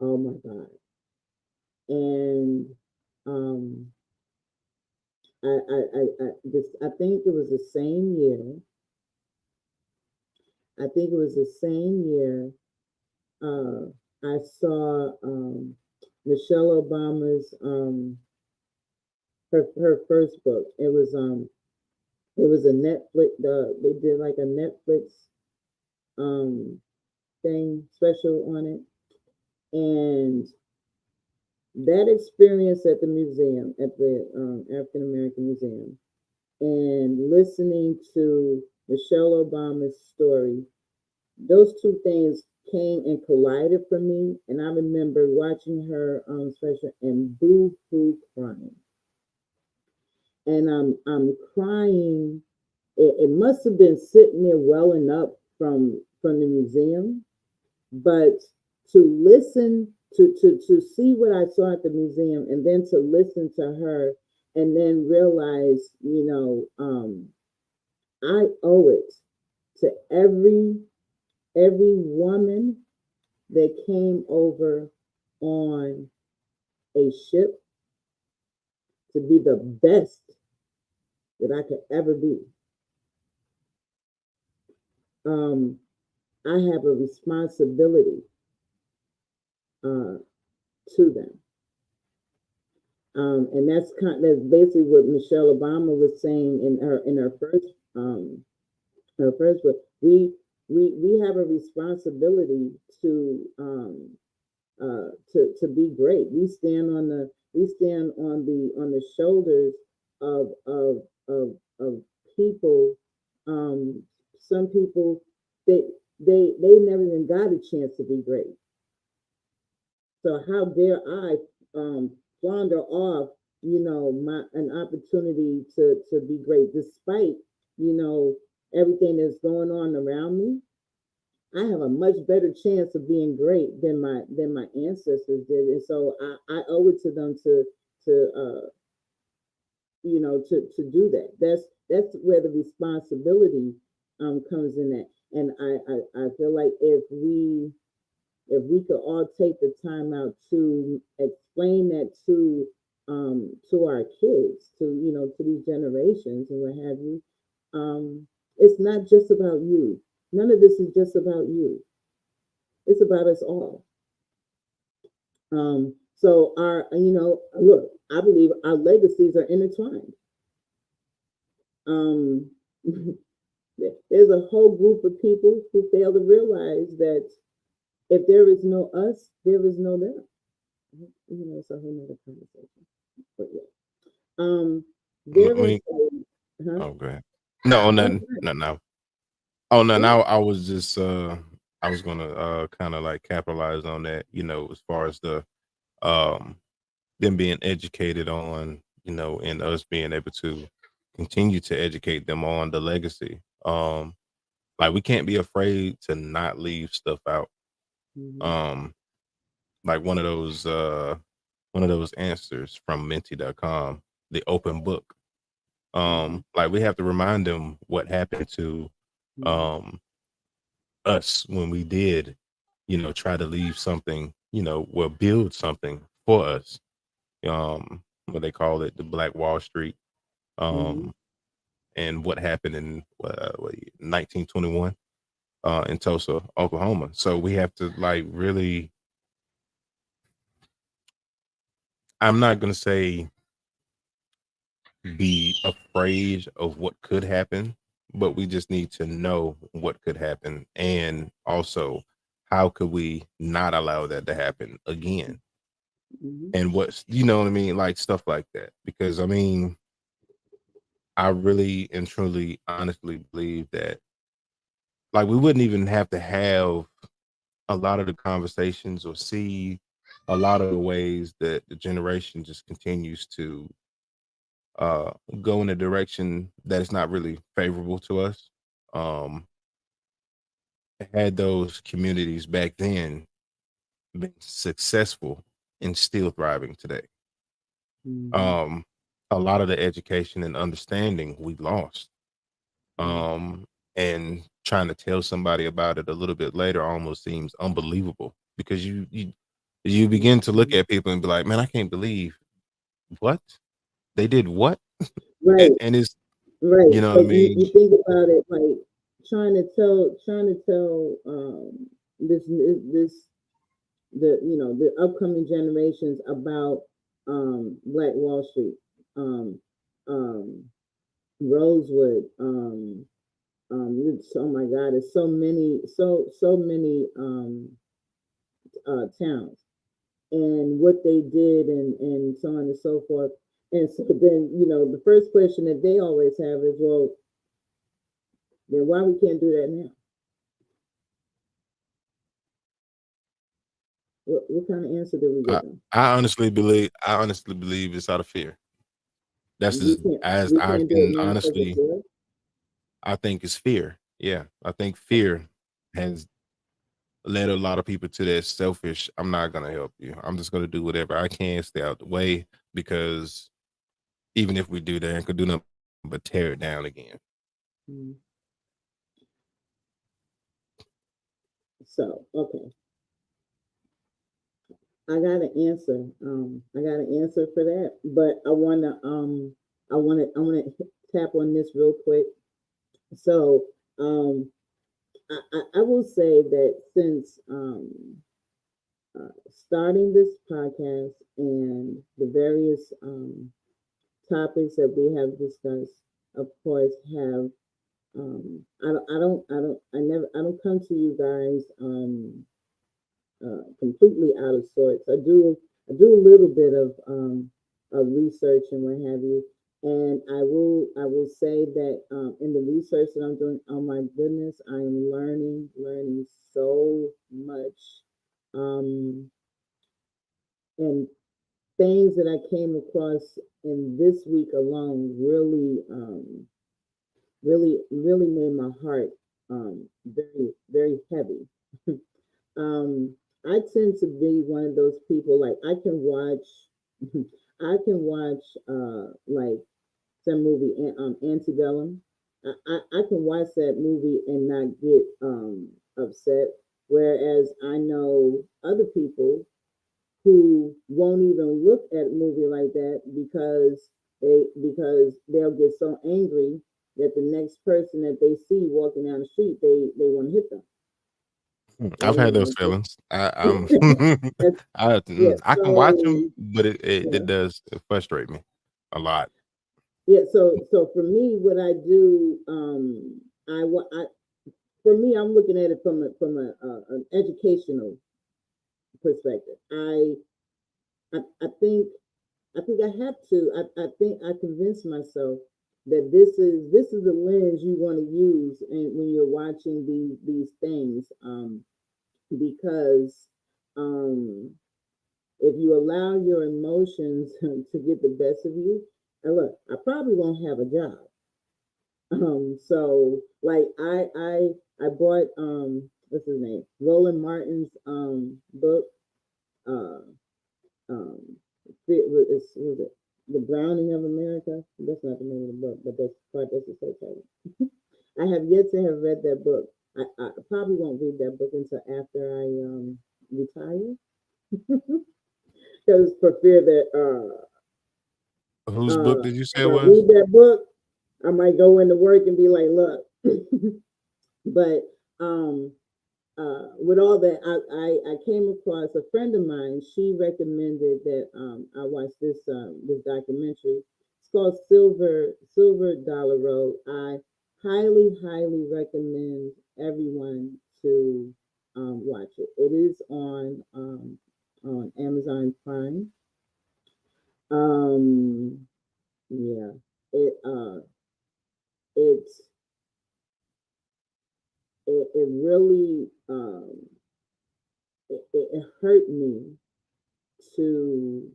oh my God. And um I think it was the same year. I think it was the same year I saw Michelle Obama's her first book. It was a Netflix they did like a Netflix um thing special on it. And that experience at the museum, at the African American Museum, and listening to Michelle Obama's story, those two things came and collided for me. And I remember watching her special and boo hoo crying. And I'm crying. It must have been sitting there welling up from the museum, but to listen to see what I saw at the museum, and then to listen to her, and then realize, I owe it to every woman that came over on a ship to be the best that I could ever be. Um, I have a responsibility uh, to them. And that's basically what Michelle Obama was saying in her first book. We have a responsibility to be great. We stand on the shoulders of people. Some people, they they never even got a chance to be great. So how dare I flounder off, my an opportunity to be great, despite you know everything that's going on around me. I have a much better chance of being great than my ancestors did, and so I owe it to them to to do that. That's where the responsibility comes in at, and I feel like if we could all take the time out to explain that to our kids, to these generations and what have you. It's not just about you. None of this is just about you. It's about us all. So look, I believe our legacies are intertwined. um there's a whole group of people who fail to realize that if there is no us, there is no them. It's a whole nother conversation. But yeah. I There is mean, a huh? oh, go ahead. No, Oh, nothing. No, no. Oh, no. good. Now I was just I was gonna kind of like capitalize on that. As far as the um them being educated on, and us being able to continue to educate them on the legacy. Like we can't be afraid to not leave stuff out. Mm-hmm. Um, like one of those answers from Menti.com, the open book. Mm-hmm. Like we have to remind them what happened to Mm-hmm. um us when we did, try to leave something, well, build something for us. What they call it, the Black Wall Street. Mm-hmm. Um, and what happened in 1921 in Tulsa, Oklahoma. So we have to like really. I'm not gonna say be afraid of what could happen, but we just need to know what could happen, and also how could we not allow that to happen again, Mm-hmm. and what's what I mean, like stuff like that. Because I mean, I really and truly, honestly believe that like we wouldn't even have to have a lot of the conversations or see a lot of the ways that the generation just continues to uh go in a direction that is not really favorable to us. um had those communities back then been successful and still thriving today. Mm-hmm. um a lot of the education and understanding we lost. Mm-hmm. um and trying to tell somebody about it a little bit later almost seems unbelievable, because you begin to look Mm-hmm. at people and be like, man, I can't believe what they did, what. Right. And it's, Right. you know what I But you, mean. you think about it like trying to tell this the upcoming generations about Black Wall Street, um um Rosewood, oh my God, there's so many towns. and what they did, and so on and so forth. And so then, the first question that they always have is, well, then why we can't do that now? What kind of answer do we I, give them? I honestly believe it's out of fear. That's We can't as we I can't do it can now because of honestly. fear. I think it's fear. Yeah, I think fear has led a lot of people to that selfish. I'm not gonna help you. I'm just gonna do whatever I can, stay out the way, because even if we do that, I could do nothing but tear it down again. Mm. So, okay, I got an answer for that, but I wanna tap on this real quick. So, I will say that since starting this podcast and the various topics that we have discussed, of course, have I don't come to you guys completely out of sorts. I do a little bit of research and what have you, and I will say that in the research that I'm doing, oh my goodness, I am learning so much, um, and things that I came across in this week alone really made my heart very heavy. um, I tend to be one of those people, like I can watch like some movie, Antebellum. I can watch that movie and not get upset, whereas I know other people who won't even look at a movie like that because they'll get so angry that the next person that they see walking down the street, they want to hit them. I've had those They feelings. That's, yeah. I can watch them, So but yeah, it does frustrate me a lot. yeah. So for me, what I do, I for me, I'm looking at it from an educational perspective. I think I have to. I think I convinced myself that this is the lens you want to use, and when you're watching these things, because um, if you allow your emotions to get the best of you, and look, I probably won't have a job. So like I bought what's his name, Roland Martin's book, uh um was it The Browning of America? That's not the name of the book, but that's the subtitle. I have yet to have read that book. I probably won't read that book until after I retire, because for fear that Whose book did you as say it I was? read that book, I might go into work and be like, look. But with all that, I came across a friend of mine. She recommended that I watch this documentary. It's called Silver Dollar Road. I highly recommend everyone to watch it. It is on Amazon Prime. Um, yeah, it it's it really it hurt me to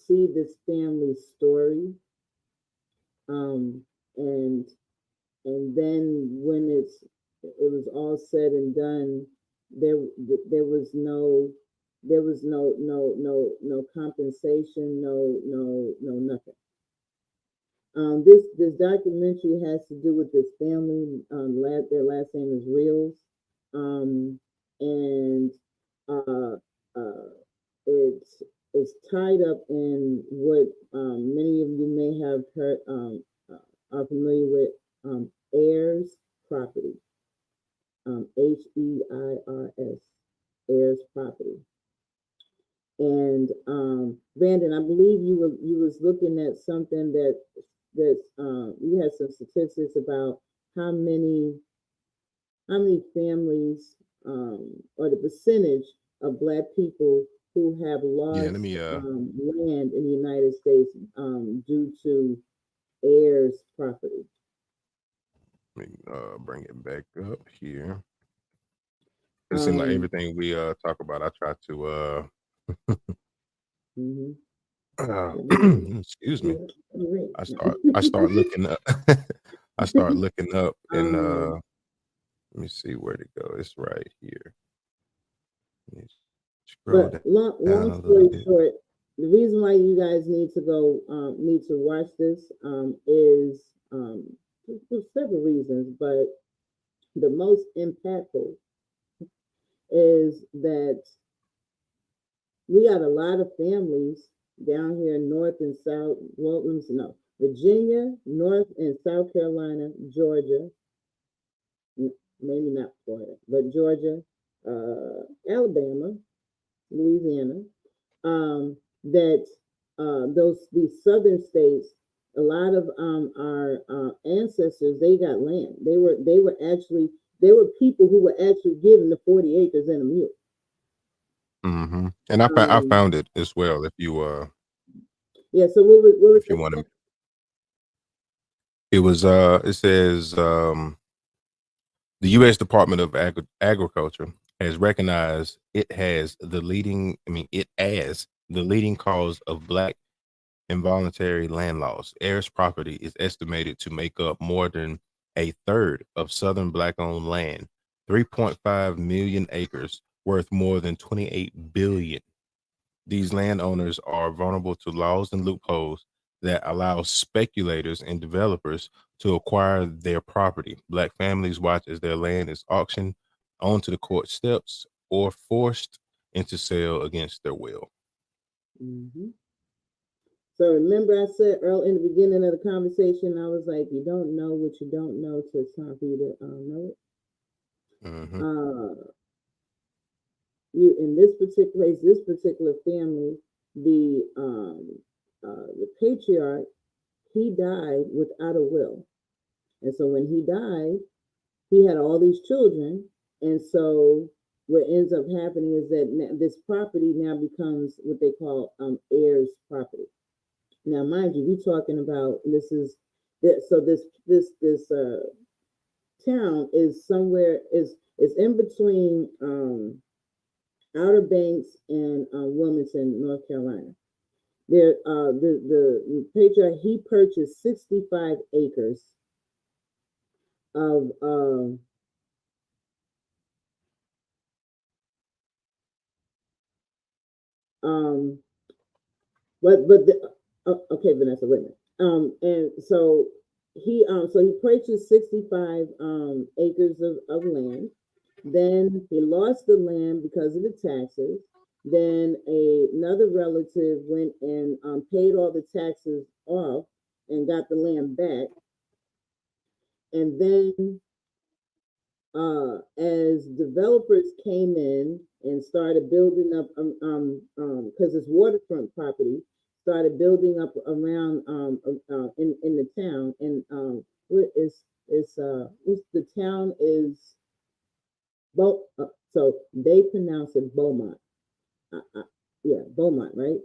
see this family story, um and then when it was all said and done, there there was no no compensation, no nothing. This documentary has to do with this family. Their last name is Reels, and uh, uh, it's tied up in what many of you may have heard, are familiar with, heirs property, HEIRS, heirs property. And Brandon, I believe you was looking at something that you had some statistics about how many families, or the percentage of Black people who have Yeah, let lost me land in the United States due to heirs property. bring it back up here. It seems like Um, everything we talk about, I try to mhm. excuse me. Yeah, great. I start looking up. I start looking up and um, let me see where to go. It's right here. Let me scroll but down long a little story bit. short, the reason why you guys need to watch this is for several reasons, but the most impactful is that we got a lot of families down here, North and South, well, let me see, no, Virginia, North and South Carolina, Georgia, maybe not Florida, but Georgia, Alabama, Louisiana, that these southern states, a lot of our ancestors, they got land. They were people who were actually given the 40 acres and a mule. And I Um, found it as well. yeah. So what was If you that? want to, it was it says the U.S. Department of Agriculture has recognized it has the leading. I mean, it as the leading cause of Black involuntary land loss. Heirs property is estimated to make up more than a third of Southern Black-owned land, 3.5 million acres, worth more than 28 billion. These landowners are vulnerable to laws and loopholes that allow speculators and developers to acquire their property. Black families watch as their land is auctioned onto the court steps or forced into sale against their will. Mm-hmm. So remember, I said early in the beginning of the conversation, I was like, "You don't know what you don't know till it's time for you to know it." Mm-hmm. You in this particular case, this particular family, the patriarch, he died without a will, and so when he died, he had all these children, and so what ends up happening is that this property now becomes what they call heirs property. Now, mind you, we're talking about this town is somewhere is in between Outer Banks and Wilmington, North Carolina. There, the patriarch, he purchased 65 acres of um but okay, Vanessa, wait a minute. And so he purchased 65 acres of land. Then he lost the land because of the taxes. Then another relative went and paid all the taxes off and got the land back. And then as developers came in and started building up, because it's waterfront property, started building up around in the town, and what is the town is so they pronounce it Beaumont. Yeah, Beaumont, right?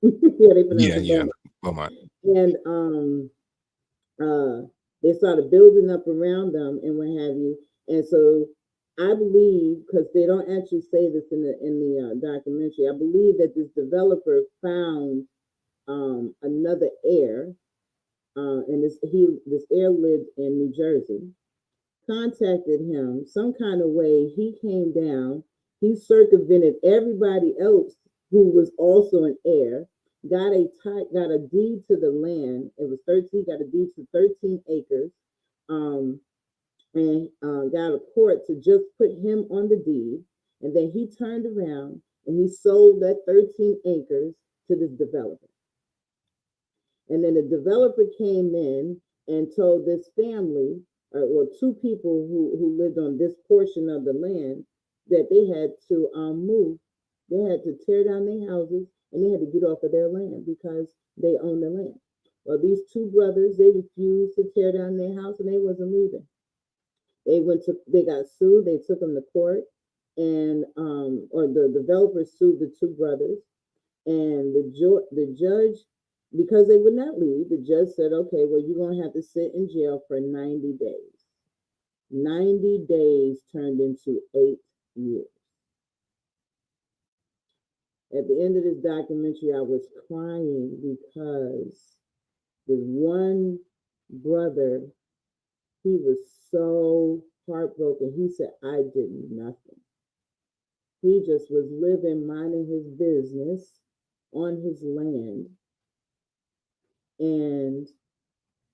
Yeah, they pronounce Yeah, it yeah. Beaumont. Beaumont. And they started building up around them and what have you. And so I believe, because they don't actually say this in the documentary, I believe that this developer found another heir, and this heir lived in New Jersey. Contacted him some kind of way. He came down. He circumvented everybody else who was also an heir. Got a deed to the land. It was 13. Got a deed to 13 acres. Um, and got a court to just put him on the deed. And then he turned around and he sold that 13 acres to this developer. And then the developer came in and told this family, or two people who lived on this portion of the land, that they had to move. They had to tear down their houses and they had to get off of their land because they own the land. Well, these two brothers, they refused to tear down their house and they wasn't leaving. They got sued. They took them to court. and or the developer sued the two brothers, and the judge, because they would not leave, the judge said, okay, well, you're gonna have to sit in jail for 90 days. 90 days turned into 8 years. At the end of this documentary, I was crying because the one brother, he was so heartbroken. He said, I did nothing. He just was living, minding his business on his land. And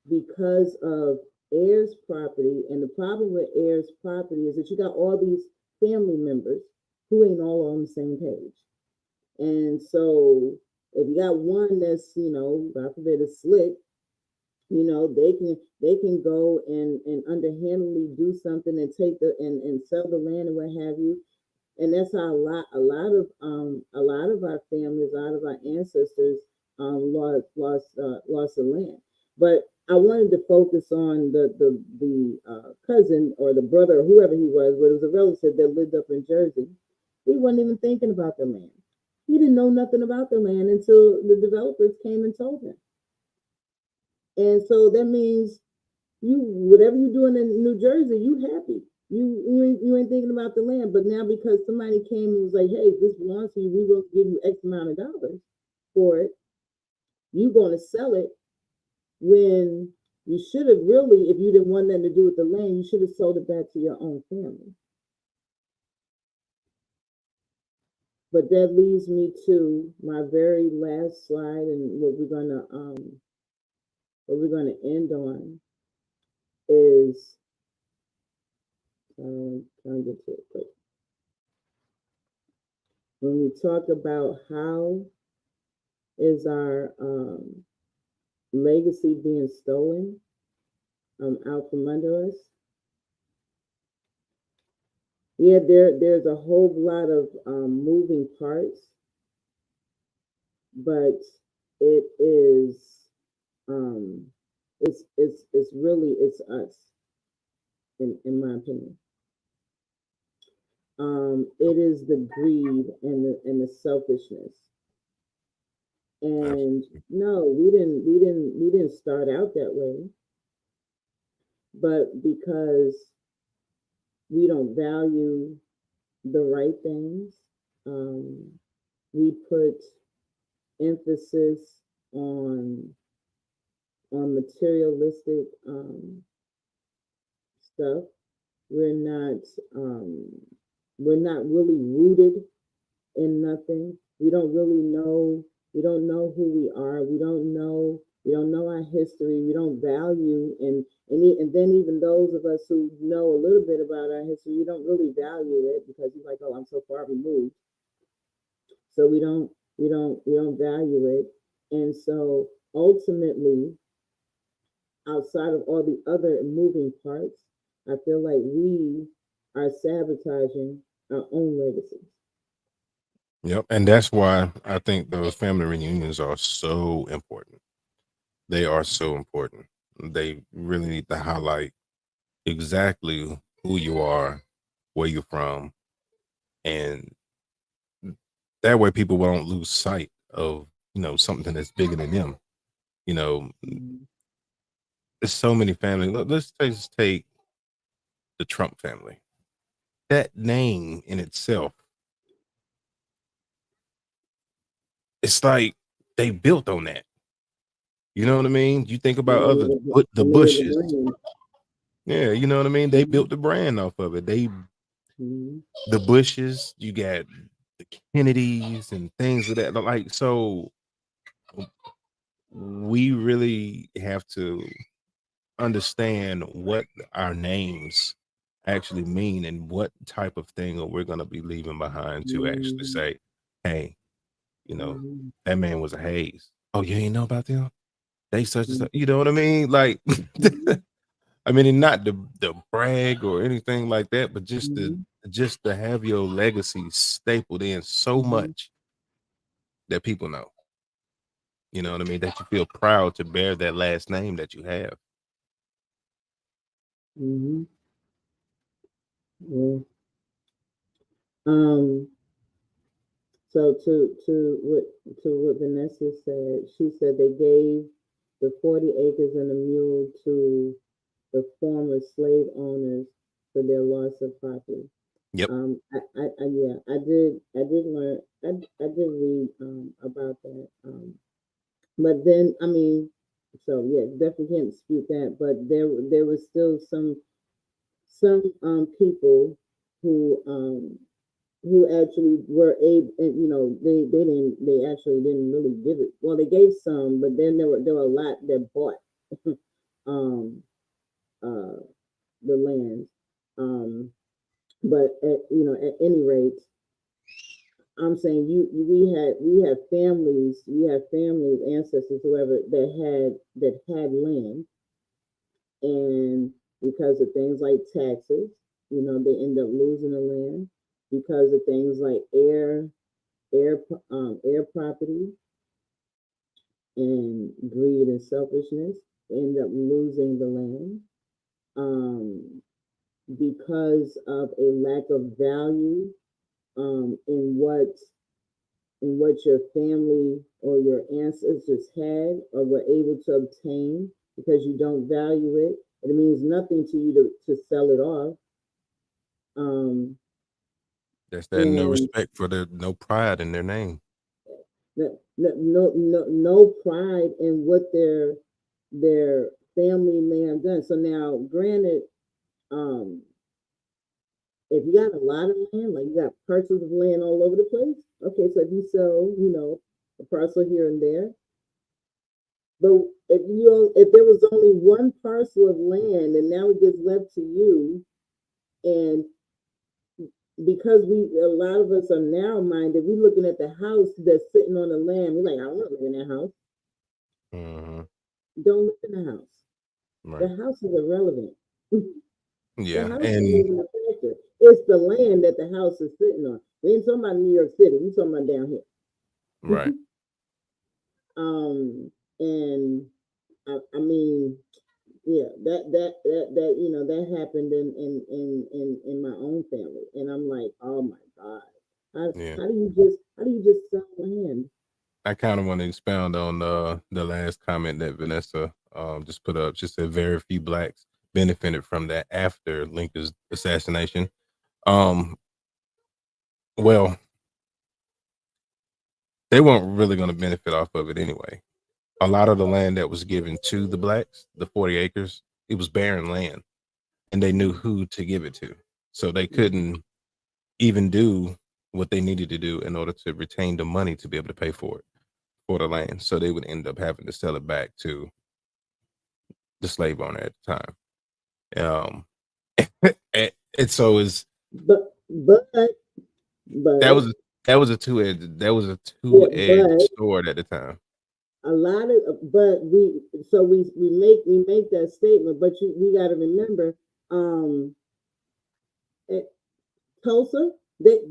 because of heirs property, and the problem with heirs property is that you got all these family members who ain't all on the same page. And so if you got one that's, God forbid, is slick, they can go and underhandedly do something and take and sell the land and what have you. And that's how a lot of our families, a lot of our ancestors lost the land. But I wanted to focus on the cousin or the brother or whoever he was, but it was a relative that lived up in Jersey. He wasn't even thinking about the land. He didn't know nothing about the land until the developers came and told him. And so that means whatever you're doing in New Jersey, you happy. You ain't thinking about the land. But now because somebody came and was like, hey, this belongs to you, we will give you X amount of dollars for it, you're going to sell it when you should have really, if you didn't want nothing to do with the land, you should have sold it back to your own family. But that leads me to my very last slide, and what we're gonna end on is trying to get to it quick. When we talk about how is our legacy being stolen out from under us. Yeah, there's a whole lot of moving parts, but it is it's really us, in my opinion. It is the greed and the selfishness. And no, we didn't start out that way, but because we don't value the right things, we put emphasis on materialistic stuff. We're not really rooted in nothing. We don't really know. We don't know who we are. We don't know our history. We don't value, and then even those of us who know a little bit about our history, we don't really value it because you're like, oh, I'm so far removed. So we don't value it. And so ultimately, outside of all the other moving parts, I feel like we are sabotaging our own legacies. Yep. And that's why I think those family reunions are so important. They are so important. They really need to highlight exactly who you are, where you're from, and that way people won't lose sight of, something that's bigger than them. There's so many families. Let's just take the Trump family. That name in itself, it's like they built on that. You know what I mean? You think about the Bushes. Yeah, you know what I mean? They built the brand off of it. The Bushes, you got the Kennedys and things of that. Like, so we really have to understand what our names actually mean and what type of thing we're going to be leaving behind to actually say, hey, that man was a Hayes. Oh, you ain't know about them? They such and such. You know what I mean? Like, I mean, not the brag or anything like that, but just to have your legacy stapled in so much that people know. You know what I mean? That you feel proud to bear that last name that you have. Yeah. Um, so to what Vanessa said, she said they gave the 40 acres and a mule to the former slave owners for their loss of property. Yep. Yeah, I did learn, I did read about that. But then, I mean, so yeah, definitely can't dispute that. But there was still some people who actually were able, and they actually didn't really give it. Well, they gave some, but then there were a lot that bought um uh the land. Um, but at any rate, I'm saying we have families, ancestors, whoever that had land, and because of things like taxes, they end up losing the land. Because of things like air property and greed and selfishness, they end up losing the land. Um, because of a lack of value in what your family or your ancestors had or were able to obtain, because you don't value it. It means nothing to you to sell it off. Um, There's that no and respect for their no pride in their name. no pride in what their family may have done. So now, granted, um, if you got a lot of land, like you got parcels of land all over the place, okay, so if you sell, a parcel here and there, but if there was only one parcel of land and now it gets left to you, and because a lot of us are narrow minded, we're looking at the house that's sitting on the land. We're like, I don't want to live in that house. Mm-hmm. Don't live in the house. The Right. house is irrelevant. The Yeah. house isn't And even a factor. It's the land that the house is sitting on. We ain't talking about New York City. We talking about down here. right. And I mean, yeah, that happened in my own family, and I'm like, oh my god, how, Yeah. how do you just sell land? I kind of want to expound on the last comment that Vanessa just put up. She said very few blacks benefited from that after Lincoln's assassination. Um, well, they weren't really going to benefit off of it anyway. A lot of the land that was given to the blacks, the 40 acres, it was barren land, and they knew who to give it to. So they couldn't even do what they needed to do in order to retain the money to be able to pay for it, for the land. So they would end up having to sell it back to the slave owner at the time. And so is But but that but was that was a yeah, two-edged but sword at the time. a lot of but we make that statement, but we got to remember, um eh, Tulsa, the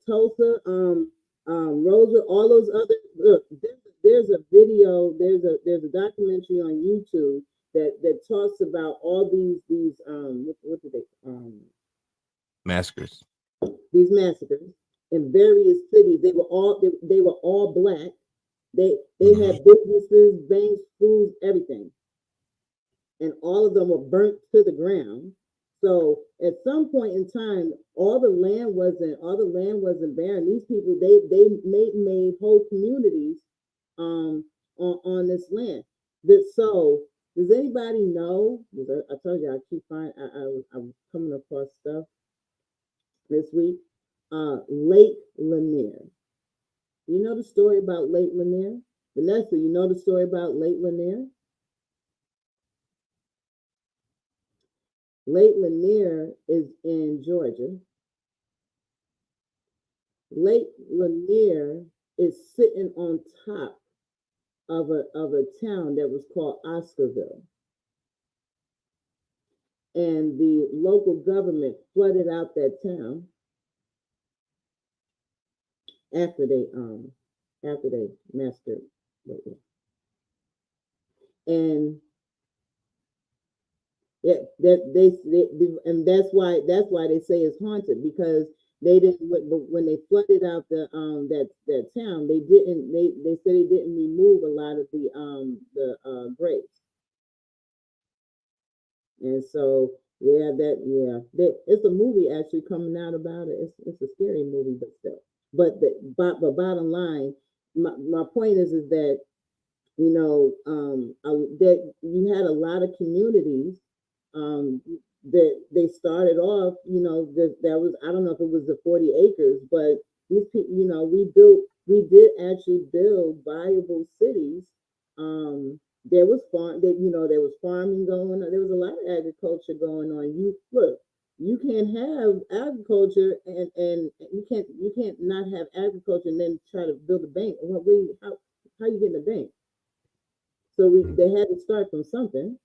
Tulsa, Rosa, all those other, look, there's a video, there's a documentary on YouTube that talks about all these what do they Massacres. these massacres in various cities. They were all black. They Mhm. had businesses, banks, schools, everything, and all of them were burnt to the ground. So at some point in time, all the land wasn't barren. These people, they made whole communities on this land. So does anybody know? I told you I keep finding I'm coming across stuff this week. Lake Lanier. You know the story about Lake Lanier? Vanessa, you know the story about Lake Lanier? Lake Lanier is in Georgia. Lake Lanier is sitting on top of a town that was called Oscarville. And the local government flooded out that town after they massacred Lake Lanier. And yeah, and that's why they say it's haunted, because They didn't, but when they flooded out that town, they didn't. They said they didn't remove a lot of the graves, and so yeah, it's a movie actually coming out about it. It's a scary movie, but still. But bottom line, my point is that that you had a lot of communities um, that they started off, that was, I don't know if it was the 40 acres, but these people, we did actually build viable cities. There was there was farming going on. There was a lot of agriculture going on. You can't have agriculture and you can't not have agriculture and then try to build a bank. How you getting a bank? So they had to start from something.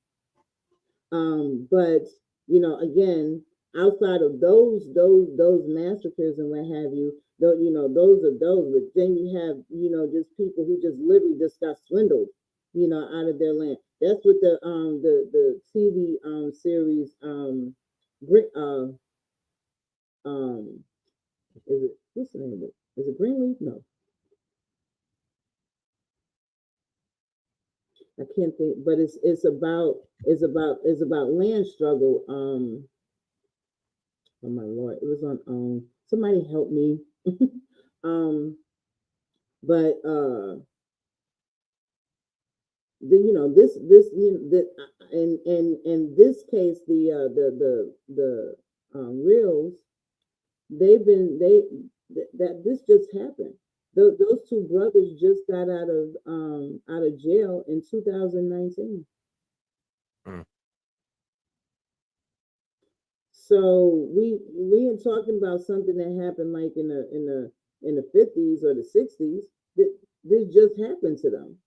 But again, outside of those massacres and what have you, those are those. But then you have just people who just literally just got swindled, out of their land. That's what the TV series um is it what's the name of it? Is it Greenleaf? No, I can't think. But it's about land struggle. Oh my lord, it was on somebody help me. um but in this case, the reels, that this just happened. Those two brothers just got out of jail in 2019. Mm. So we are talking about something that happened like in the 50s or the 60s. This just happened to them.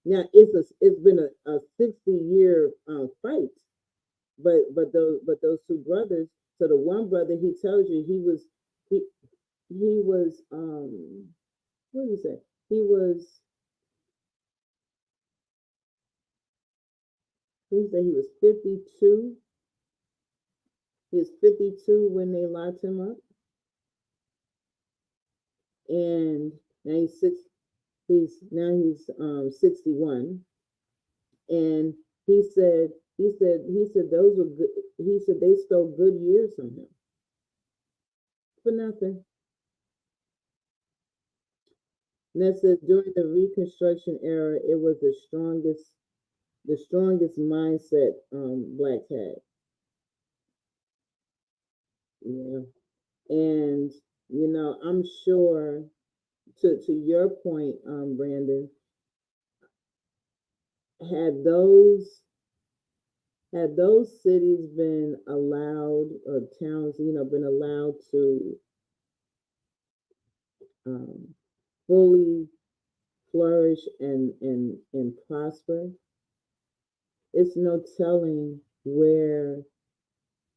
Now it's been a 60-year fight, but those two brothers. So the one brother, he tells you he he was what did he say? He was 52. He was 52 when they locked him up, and now he's 61. And he said those were good. He said they stole good years from him for nothing. And that says during the Reconstruction era, it was the strongest mindset blacks had. Yeah, and I'm sure, to your point, Brandon, had those had those cities been allowed, or towns, been allowed to um, fully flourish and prosper, it's no telling where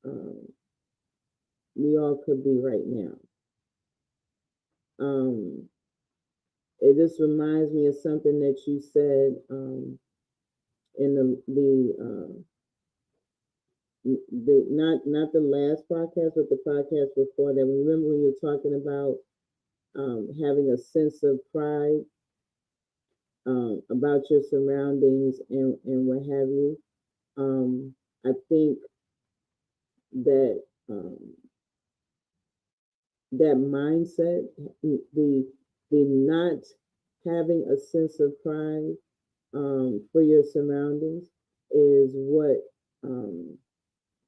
um, we all could be right now. Um, it just reminds me of something that you said in the not the last podcast, but the podcast before that. Remember when you were talking about having a sense of pride about your surroundings and what have you. I think that that mindset, the not having a sense of pride for your surroundings, is what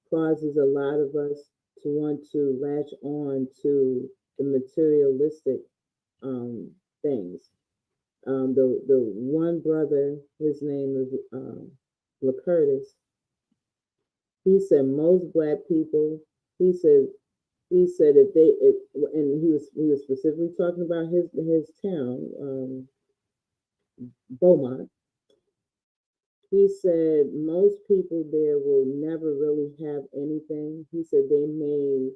causes a lot of us to want to latch on to the materialistic things. The one brother, his name is Curtis. He said most black people. He said if and he was specifically talking about his town, Beaumont. He said most people there will never really have anything. He said they may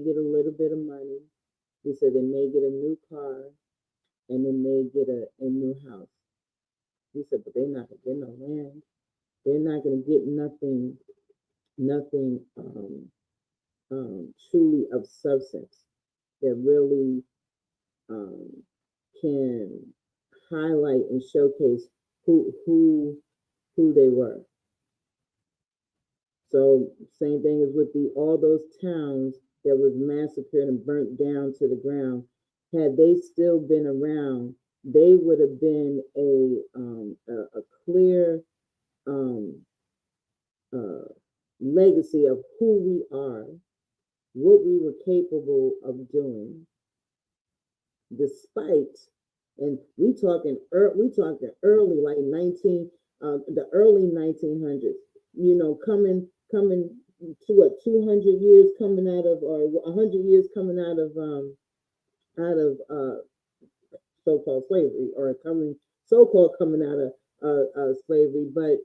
get a little bit of money. He said they may get a new car and they may get a new house. He said, but they're not gonna get no land. They're not gonna get nothing truly of substance. really can highlight and showcase who they were. So same thing as with all those towns that was massacred and burnt down to the ground. Had they still been around, they would have been a clear uh, legacy of who we are, what we were capable of doing, despite. And we talking early, like the early 1900s. You know, coming to what 200 years coming out of, or 100 years coming out of so-called slavery, or so-called coming out of slavery, but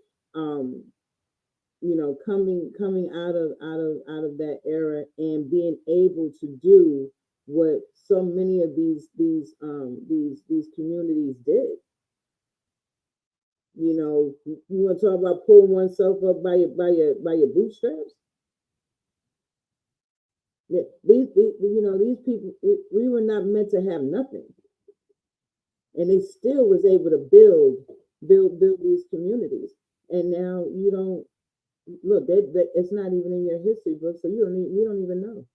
you know, coming out of that era and being able to do what so many of these communities did. You know, you want to talk about pulling oneself up by your bootstraps. These you know, these people, we were not meant to have nothing, and they still was able to build these communities. And now you don't look that it's not even in your history book, so we don't even know.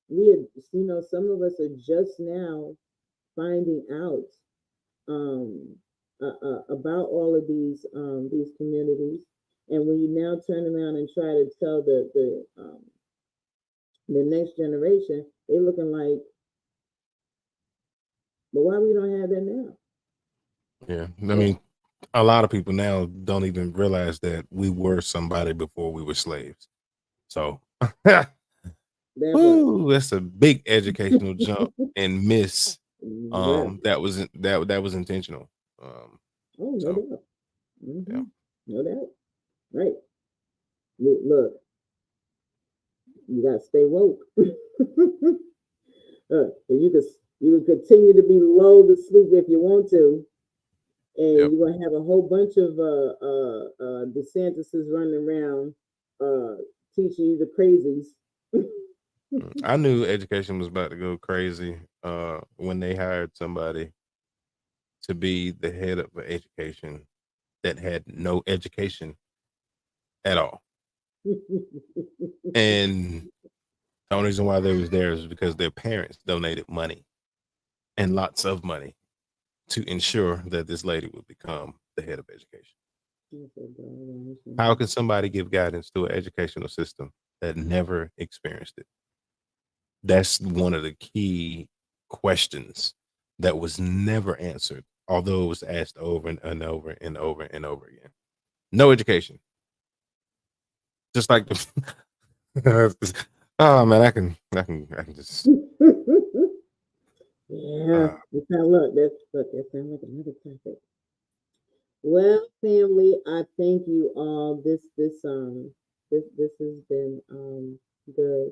You know, some of us are just now finding out about all of these communities, and when you now turn around and try to tell the next generation, they looking like, but why we don't have that now? Yeah, I mean, a lot of people now don't even realize that we were somebody before we were slaves. So, ooh, that's a big educational jump and miss. That was intentional. Oh, no So, doubt. yeah. No doubt. Right. Look, you gotta stay woke. And you can continue to be lulled to sleep if you want to, and Yep. you're gonna have a whole bunch of DeSantis's running around teaching you the crazies. I knew education was about to go crazy when they hired somebody to be the head of education that had no education at all. And the only reason why they was there is because their parents donated money and lots of money to ensure that this lady would become the head of education. How can somebody give guidance to an educational system that never experienced it? That's one of the key questions that was never answered, although it was asked over and over and over and over again. No education. Just like the oh man, I can just Yeah, that sounds like another topic. Well, family, I thank you all. This has been good.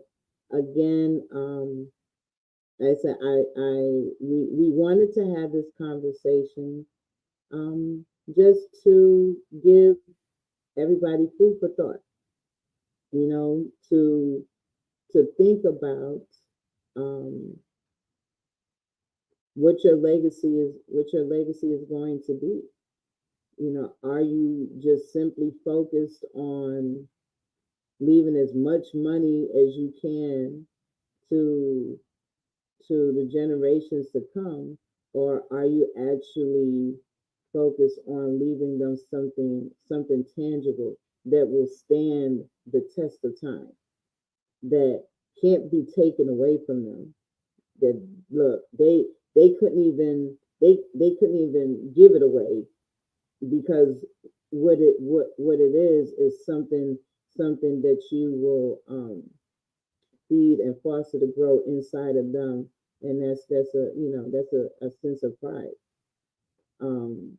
Again, like I said, we wanted to have this conversation just to give everybody food for thought. You know, to think about um what your legacy is going to be. You know, are you just simply focused on leaving as much money as you can to the generations to come, or are you actually focused on leaving them something tangible that will stand the test of time, that can't be taken away from them? That look, they couldn't even they couldn't even give it away, because what it is something that you will feed and foster to grow inside of them, and that's a, you know, that's a sense of pride, um,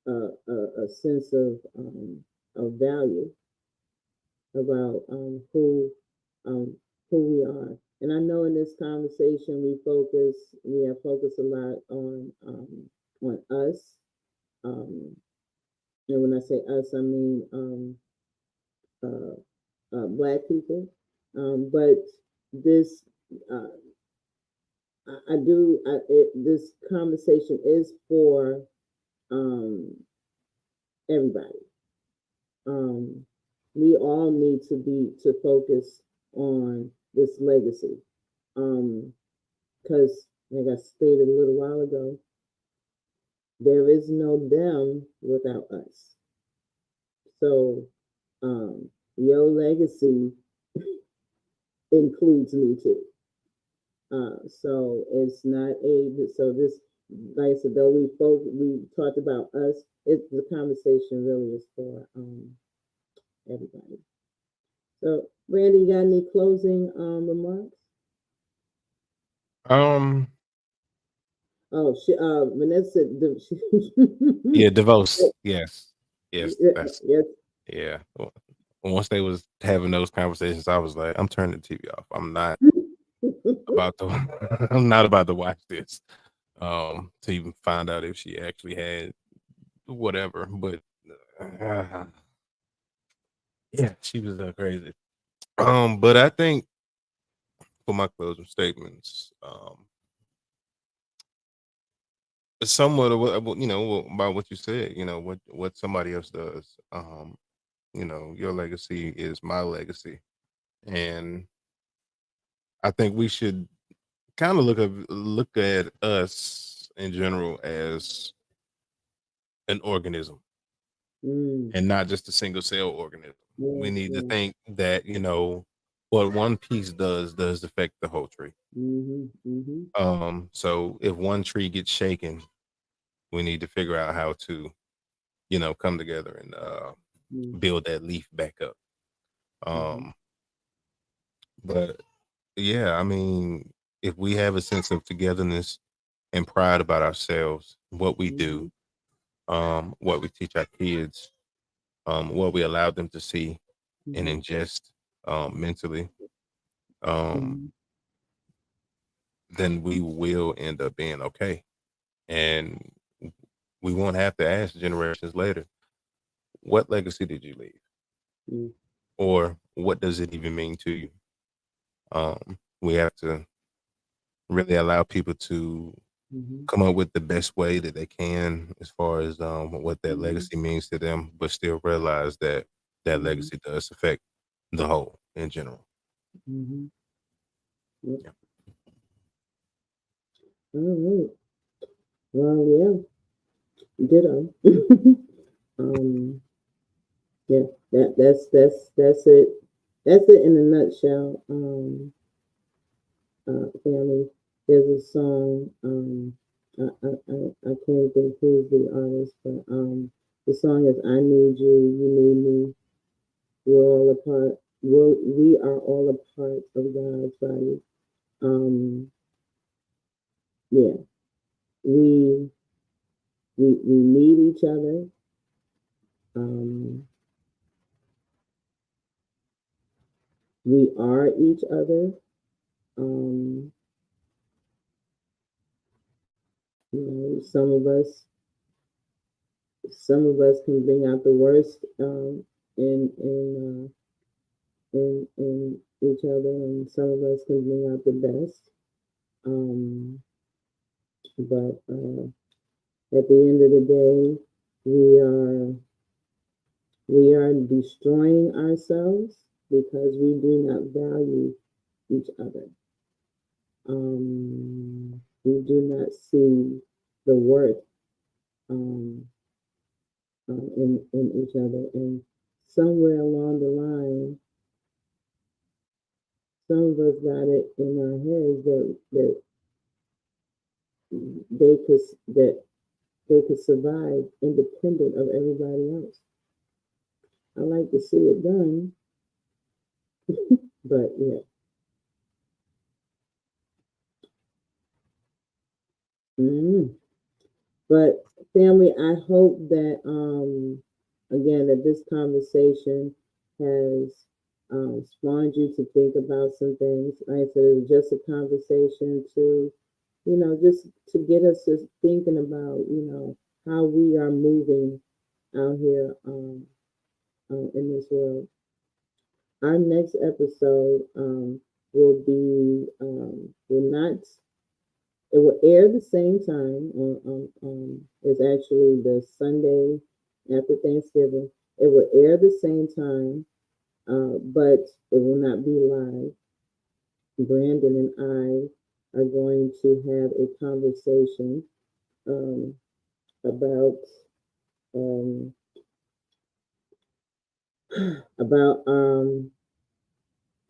a sense of value about um, who we are. And I know in this conversation we have focused a lot on us. Um, and when I say us, I mean Black people. But this I do. This conversation is for um, everybody. Um, we all need to focus on this legacy, because, like I stated a little while ago, there is no them without us. So, your legacy includes me too. So it's not so this, like I said, though we talked about us, the conversation really is for everybody. So, Randy, you got any closing remarks? Um, Oh, Vanessa, yeah, divorce. Yes, yes, that's yes. yeah. Once they was having those conversations, I was like, I'm turning the TV off. I'm not about to. I'm not about to watch this. To even find out if she actually had whatever. But uh, yeah, she was crazy. But I think for my closing statements, it's somewhat of what about what you said. What somebody else does. Your legacy is my legacy, and I think we should kind of look at us in general as an organism Mm, and not just a single cell organism. We yes, need to yes. think that what one piece does affect the whole tree. Mm-hmm, mm-hmm, So if one tree gets shaken, we need to figure out how to come together and build that leaf back up. mm-hmm, um but yeah, I mean, if we have a sense of togetherness and pride about ourselves, what we mm-hmm, do, what we teach our kids, what we allow them to see and mm-hmm, ingest mentally, um, mm-hmm, then we will end up being okay. And we won't have to ask generations later, what legacy did you leave? mm-hmm, Or what does it even mean to you? We have to really allow people to mm-hmm, come up with the best way that they can as far as what that mm-hmm, legacy means to them, but still realize that that mm-hmm, legacy does affect the whole in general. mm-hmm. Yep. Yeah. All right. Well, yeah, ditto. um, yeah, that's it. That's it in a nutshell. Family. There's a song. I can't think who's the artist, but the song is "I Need You, You Need Me. We're all a part. We are all a part of God's body." Yeah, we we need each other. Um, we are each other. Um, some of us can bring out the worst in each other, and some of us can bring out the best. Um, but at the end of the day, we are we are destroying ourselves because we do not value each other. We do not see the worth um, in each other, and somewhere along the line, some of us got it in our heads they could that they could survive independent of everybody else. I like to see it done, but yeah. Mm. But family, I hope that again that this conversation has spawned you to think about some things. Like I said, it was just a conversation to, just to get us to thinking about, how we are moving out here in this world. Our next episode will be will not. It will air the same time. It's actually the Sunday after Thanksgiving. It will air the same time, but it will not be live. Brandon and I are going to have a conversation um, about um, about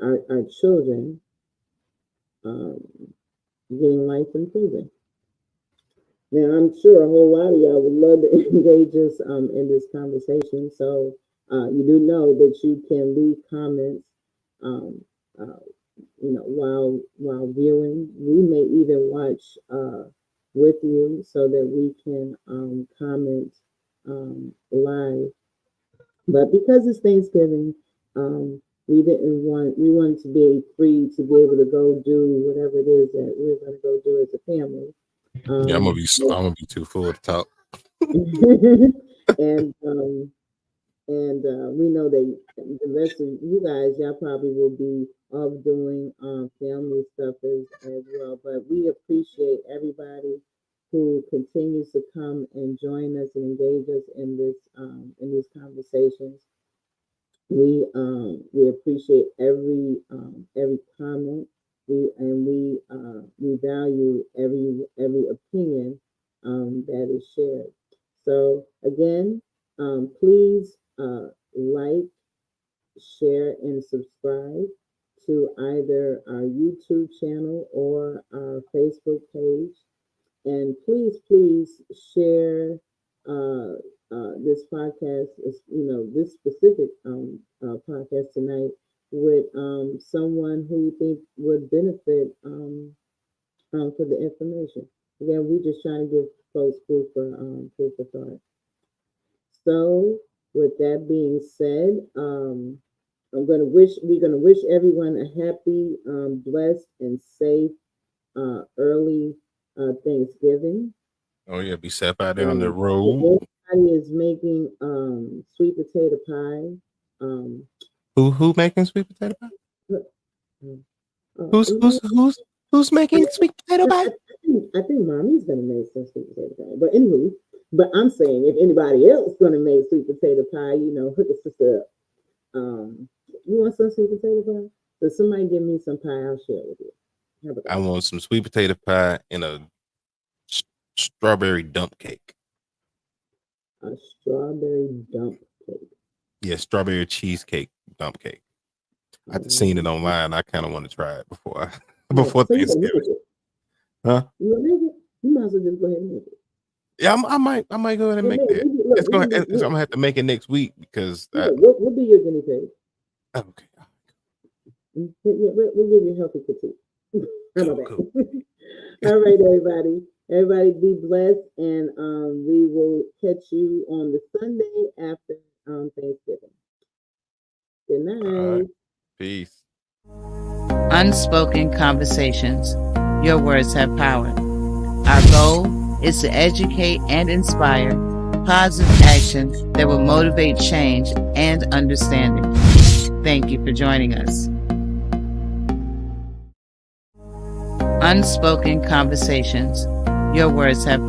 our children um, getting life improving. Now, I'm sure a whole lot of y'all would love to engage us in this conversation. So you do know that you can leave comments, um, uh, while viewing. We may even watch with you so that we can comment live. But because it's Thanksgiving, we wanted to be free to be able to go do whatever it is that we're going to go do as a family. Yeah, I'm gonna be too full to talk. and we know that the rest of you guys, y'all probably will be off doing family stuff as well. But we appreciate everybody who continues to come and join us and engage us in these conversations. We appreciate every comment. We value every opinion that is shared. So again, please like, share, and subscribe to either our YouTube channel or our Facebook page. And please share this podcast, this specific podcast tonight with someone who you think would benefit for the information. Again, we're just trying to give folks food for thought. So, with that being said, we're gonna wish everyone a happy, blessed, and safe early Thanksgiving. Oh yeah, be safe out there on the road. Everybody is making sweet potato pie. Who making sweet potato pie? Who's making sweet potato pie? I think Mommy's gonna make some sweet potato pie. But anywho, I'm saying if anybody else gonna make sweet potato pie, hook us up. You want some sweet potato pie? So somebody give me some pie, I'll share with you. I want some sweet potato pie and a strawberry dump cake. A strawberry dump cake. Yeah, strawberry cheesecake dump cake. I've seen it online. I kind of want to try it before Thanksgiving. Huh? You want to make it? You might as well just go ahead and make it. Yeah, I might go ahead and make that. I'm gonna have to make it next week because we'll be your guinea pig. Okay. We'll give you a healthy critique. How about that? All right, everybody. Everybody be blessed, and we will catch you on the Sunday after Thanksgiving. Good night. Right. Peace. Unspoken conversations. Your words have power. Our goal is to educate and inspire positive action that will motivate change and understanding. Thank you for joining us. Unspoken conversations. Your words have power.